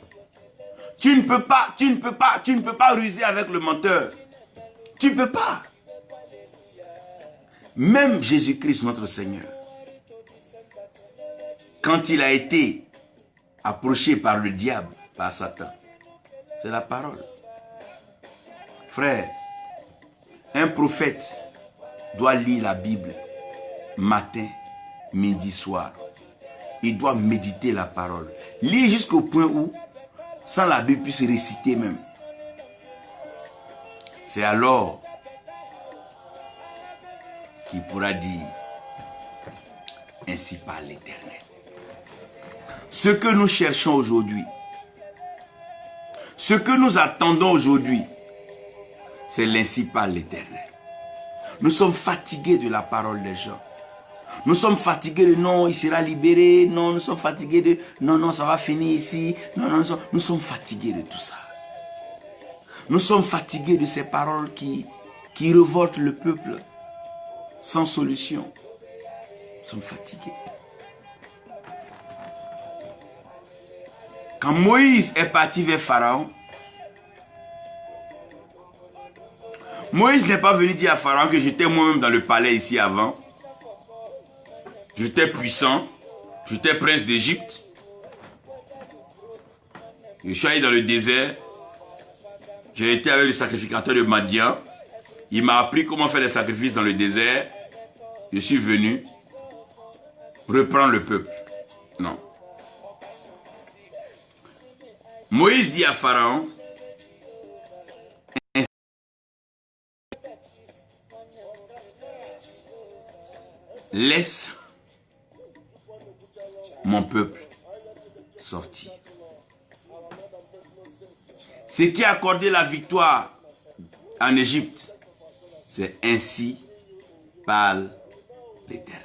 Tu ne peux pas ruser avec le menteur. Tu ne peux pas. Même Jésus-Christ, notre Seigneur, quand il a été approché par le diable, par Satan, c'est la parole. Frère, un prophète doit lire la Bible matin, midi, soir. Il doit méditer la parole. Lire jusqu'au point où, sans la Bible, puisse réciter même. C'est alors qu'il pourra dire, ainsi parle l'Éternel. Ce que nous cherchons aujourd'hui, ce que nous attendons aujourd'hui, c'est l'ainsi parle l'Éternel. Nous sommes fatigués de la parole des gens. Nous sommes fatigués de non, il sera libéré. Non, nous sommes fatigués de non, ça va finir ici. Non, nous sommes fatigués de tout ça. Nous sommes fatigués de ces paroles qui révoltent le peuple sans solution. Nous sommes fatigués. Quand Moïse est parti vers Pharaon, Moïse n'est pas venu dire à Pharaon que j'étais moi-même dans le palais ici avant. J'étais puissant, j'étais prince d'Égypte. Je suis allé dans le désert. J'ai été avec le sacrificateur de Madian. Il m'a appris comment faire les sacrifices dans le désert. Je suis venu reprendre le peuple. Non. Moïse dit à Pharaon, laisse mon peuple sortir. Ce qui a accordé la victoire en Égypte, c'est ainsi parle l'Éternel.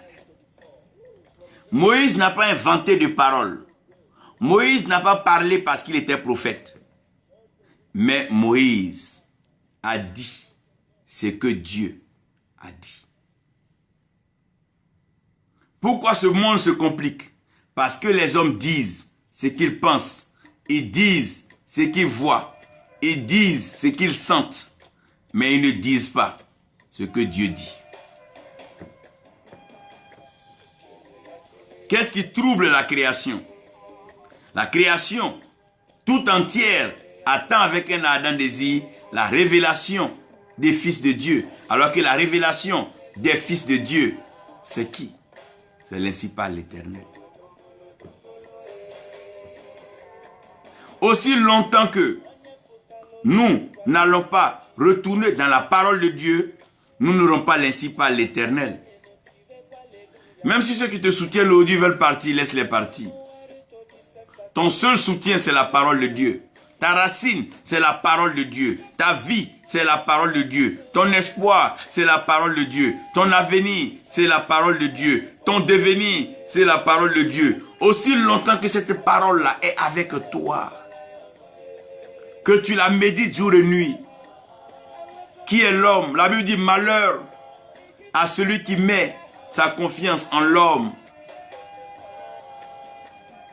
Moïse n'a pas inventé de paroles. Moïse n'a pas parlé parce qu'il était prophète. Mais Moïse a dit ce que Dieu a dit. Pourquoi ce monde se complique? Parce que les hommes disent ce qu'ils pensent. Ils disent ce qu'ils voient. Ils disent ce qu'ils sentent. Mais ils ne disent pas ce que Dieu dit. Qu'est-ce qui trouble la création? La création tout entière attend avec un ardent désir la révélation des fils de Dieu. Alors que la révélation des fils de Dieu, c'est qui? C'est l'ainsi parle l'Éternel. Aussi longtemps que nous n'allons pas retourner dans la parole de Dieu, nous n'aurons pas l'ainsi parle l'Éternel. Même si ceux qui te soutiennent aujourd'hui veulent partir, laisse-les partir. Ton seul soutien, c'est la parole de Dieu. Ta racine, c'est la parole de Dieu. Ta vie, c'est la parole de Dieu. Ton espoir, c'est la parole de Dieu. Ton avenir, c'est la parole de Dieu. Ton devenir, c'est la parole de Dieu. Aussi longtemps que cette parole-là est avec toi, que tu la médites jour et nuit. Qui est l'homme? La Bible dit malheur à celui qui met sa confiance en l'homme.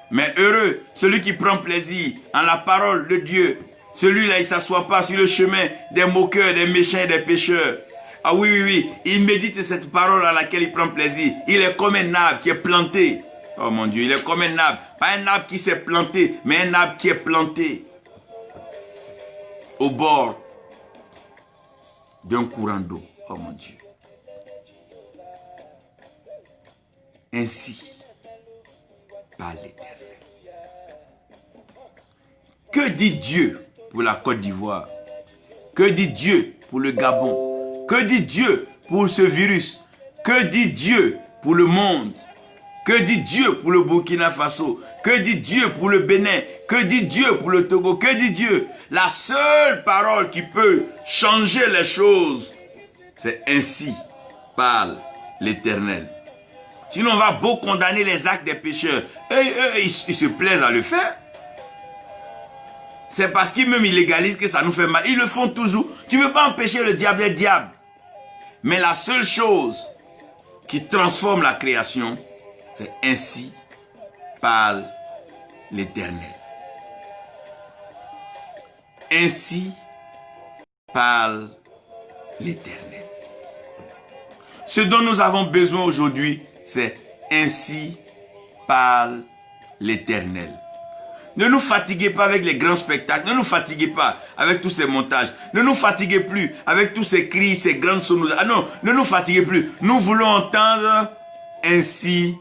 Mais heureux, celui qui prend plaisir en la parole de Dieu. Celui-là, il ne s'assoit pas sur le chemin des moqueurs, des méchants et des pécheurs. Ah oui, oui, oui, il médite cette parole à laquelle il prend plaisir. Il est comme un arbre qui est planté. Oh mon Dieu, il est comme un arbre. Pas un arbre qui s'est planté, mais un arbre qui est planté au bord d'un courant d'eau. Oh mon Dieu. Ainsi par l'Éternel. Que dit Dieu pour la Côte d'Ivoire? Que dit Dieu pour le Gabon? Que dit Dieu pour ce virus? Que dit Dieu pour le monde? Que dit Dieu pour le Burkina Faso? Que dit Dieu pour le Bénin? Que dit Dieu pour le Togo? Que dit Dieu? La seule parole qui peut changer les choses, c'est ainsi parle l'Éternel. Sinon, on va beau condamner les actes des pécheurs. Et ils se plaisent à le faire. C'est parce qu'ils même illégalisent que ça nous fait mal. Ils le font toujours. Tu ne peux pas empêcher le diable d'être diable. Mais la seule chose qui transforme la création, c'est ainsi parle l'Éternel. Ainsi parle l'Éternel. Ce dont nous avons besoin aujourd'hui, c'est ainsi parle l'Éternel. Ne nous fatiguez pas avec les grands spectacles. Ne nous fatiguez pas avec tous ces montages. Ne nous fatiguez plus avec tous ces cris, ces grandes sonorités. Ah non, ne nous fatiguez plus. Nous voulons entendre ainsi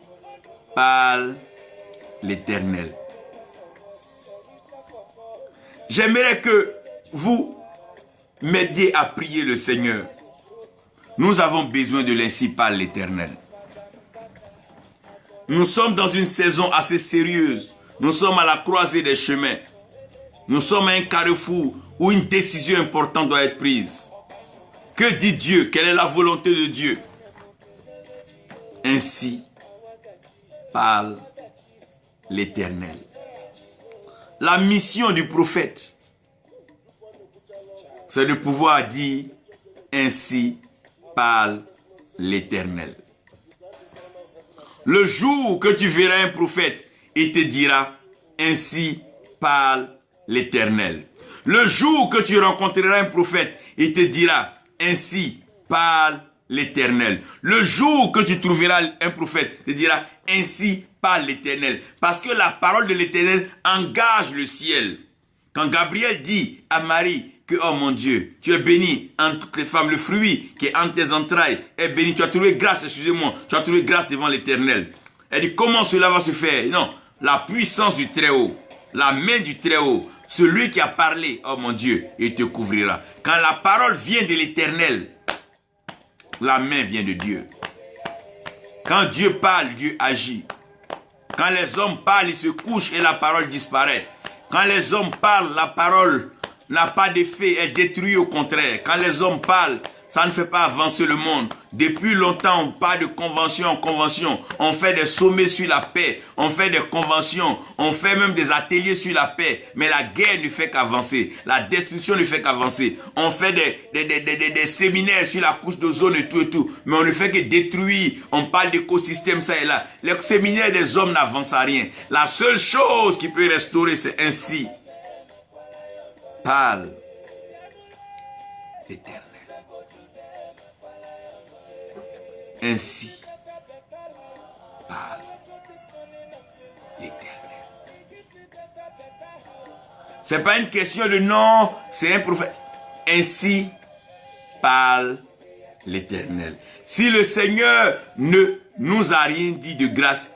parle l'Éternel. J'aimerais que vous m'aidiez à prier le Seigneur. Nous avons besoin de l'ainsi parle l'Éternel. Nous sommes dans une saison assez sérieuse. Nous sommes à la croisée des chemins. Nous sommes à un carrefour où une décision importante doit être prise. Que dit Dieu? Quelle est la volonté de Dieu? Ainsi parle l'Éternel. La mission du prophète, c'est de pouvoir dire ainsi parle l'Éternel. Le jour que tu verras un prophète, il te dira ainsi parle l'Éternel. Le jour que tu rencontreras un prophète, il te dira ainsi parle l'Éternel. Le jour que tu trouveras un prophète, il te dira ainsi parle l'Éternel. Parce que la parole de l'Éternel engage le ciel. Quand Gabriel dit à Marie que, oh mon Dieu, tu es bénie entre toutes les femmes, le fruit qui est entre tes entrailles est béni. Tu as trouvé grâce, excusez-moi, tu as trouvé grâce devant l'Éternel. Elle dit, comment cela va se faire? Non, la puissance du Très-Haut, la main du Très-Haut, celui qui a parlé, oh mon Dieu, il te couvrira. Quand la parole vient de l'Éternel, la main vient de Dieu. Quand Dieu parle, Dieu agit. Quand les hommes parlent, ils se couchent et la parole disparaît. Quand les hommes parlent, la parole n'a pas d'effet, elle détruit au contraire. Quand les hommes parlent, ça ne fait pas avancer le monde. Depuis longtemps, on parle de convention en convention. On fait des sommets sur la paix. On fait des conventions. On fait même des ateliers sur la paix. Mais la guerre ne fait qu'avancer. La destruction ne fait qu'avancer. On fait des séminaires sur la couche d'ozone et tout et tout. Mais on ne fait que détruire. On parle d'écosystème, ça et là. Les séminaires des hommes n'avancent à rien. La seule chose qui peut restaurer, c'est ainsi parle l'Éternel. Ainsi parle l'Éternel. C'est pas une question de nom, c'est un prophète. Ainsi parle l'Éternel. Si le Seigneur ne nous a rien dit de grâce,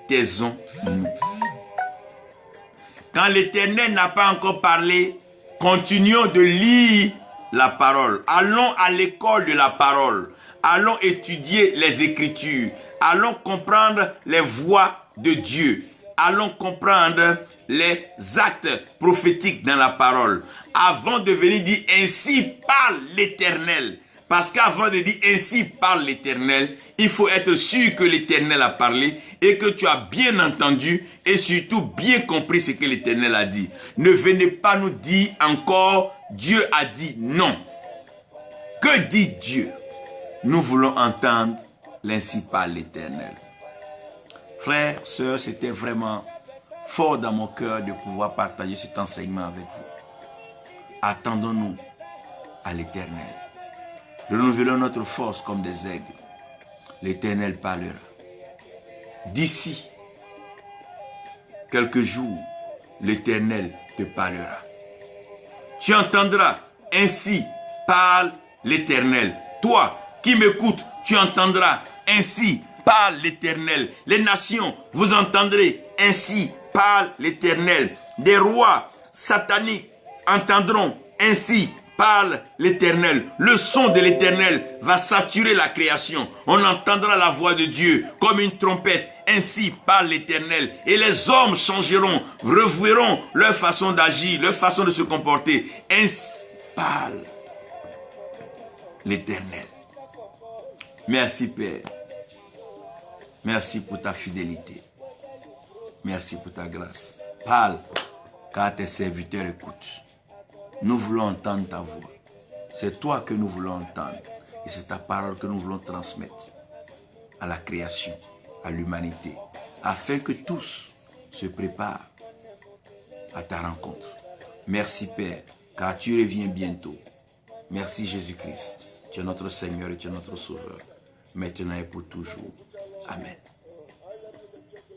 taisons-nous. Quand l'Éternel n'a pas encore parlé, continuons de lire la parole. Allons à l'école de la parole. Allons étudier les Écritures. Allons comprendre les voies de Dieu. Allons comprendre les actes prophétiques dans la parole. Avant de venir dire ainsi parle l'Éternel. Parce qu'avant de dire ainsi parle l'Éternel, il faut être sûr que l'Éternel a parlé et que tu as bien entendu et surtout bien compris ce que l'Éternel a dit. Ne venez pas nous dire encore Dieu a dit non. Que dit Dieu? Nous voulons entendre Ainsi parle l'Éternel. Frères, sœurs, c'était vraiment fort dans mon cœur de pouvoir partager cet enseignement avec vous. Attendons-nous à l'Éternel. Renouvelons notre force comme des aigles. L'Éternel parlera. D'ici quelques jours, l'Éternel te parlera. Tu entendras, ainsi parle l'Éternel. Toi qui m'écoutes, tu entendras, ainsi parle l'Éternel. Les nations, vous entendrez, ainsi parle l'Éternel. Des rois sataniques entendront, ainsi parle l'Éternel. Le son de l'Éternel va saturer la création. On entendra la voix de Dieu comme une trompette. Ainsi parle l'Éternel. Et les hommes changeront, reverront leur façon d'agir, leur façon de se comporter. Ainsi parle l'Éternel. Merci Père. Merci pour ta fidélité. Merci pour ta grâce. Parle, car tes serviteurs écoutent. Nous voulons entendre ta voix. C'est toi que nous voulons entendre. Et c'est ta parole que nous voulons transmettre à la création, à l'humanité, afin que tous se préparent à ta rencontre. Merci Père, car tu reviens bientôt. Merci Jésus-Christ. Tu es notre Seigneur et tu es notre Sauveur. Maintenant et pour toujours. Amen.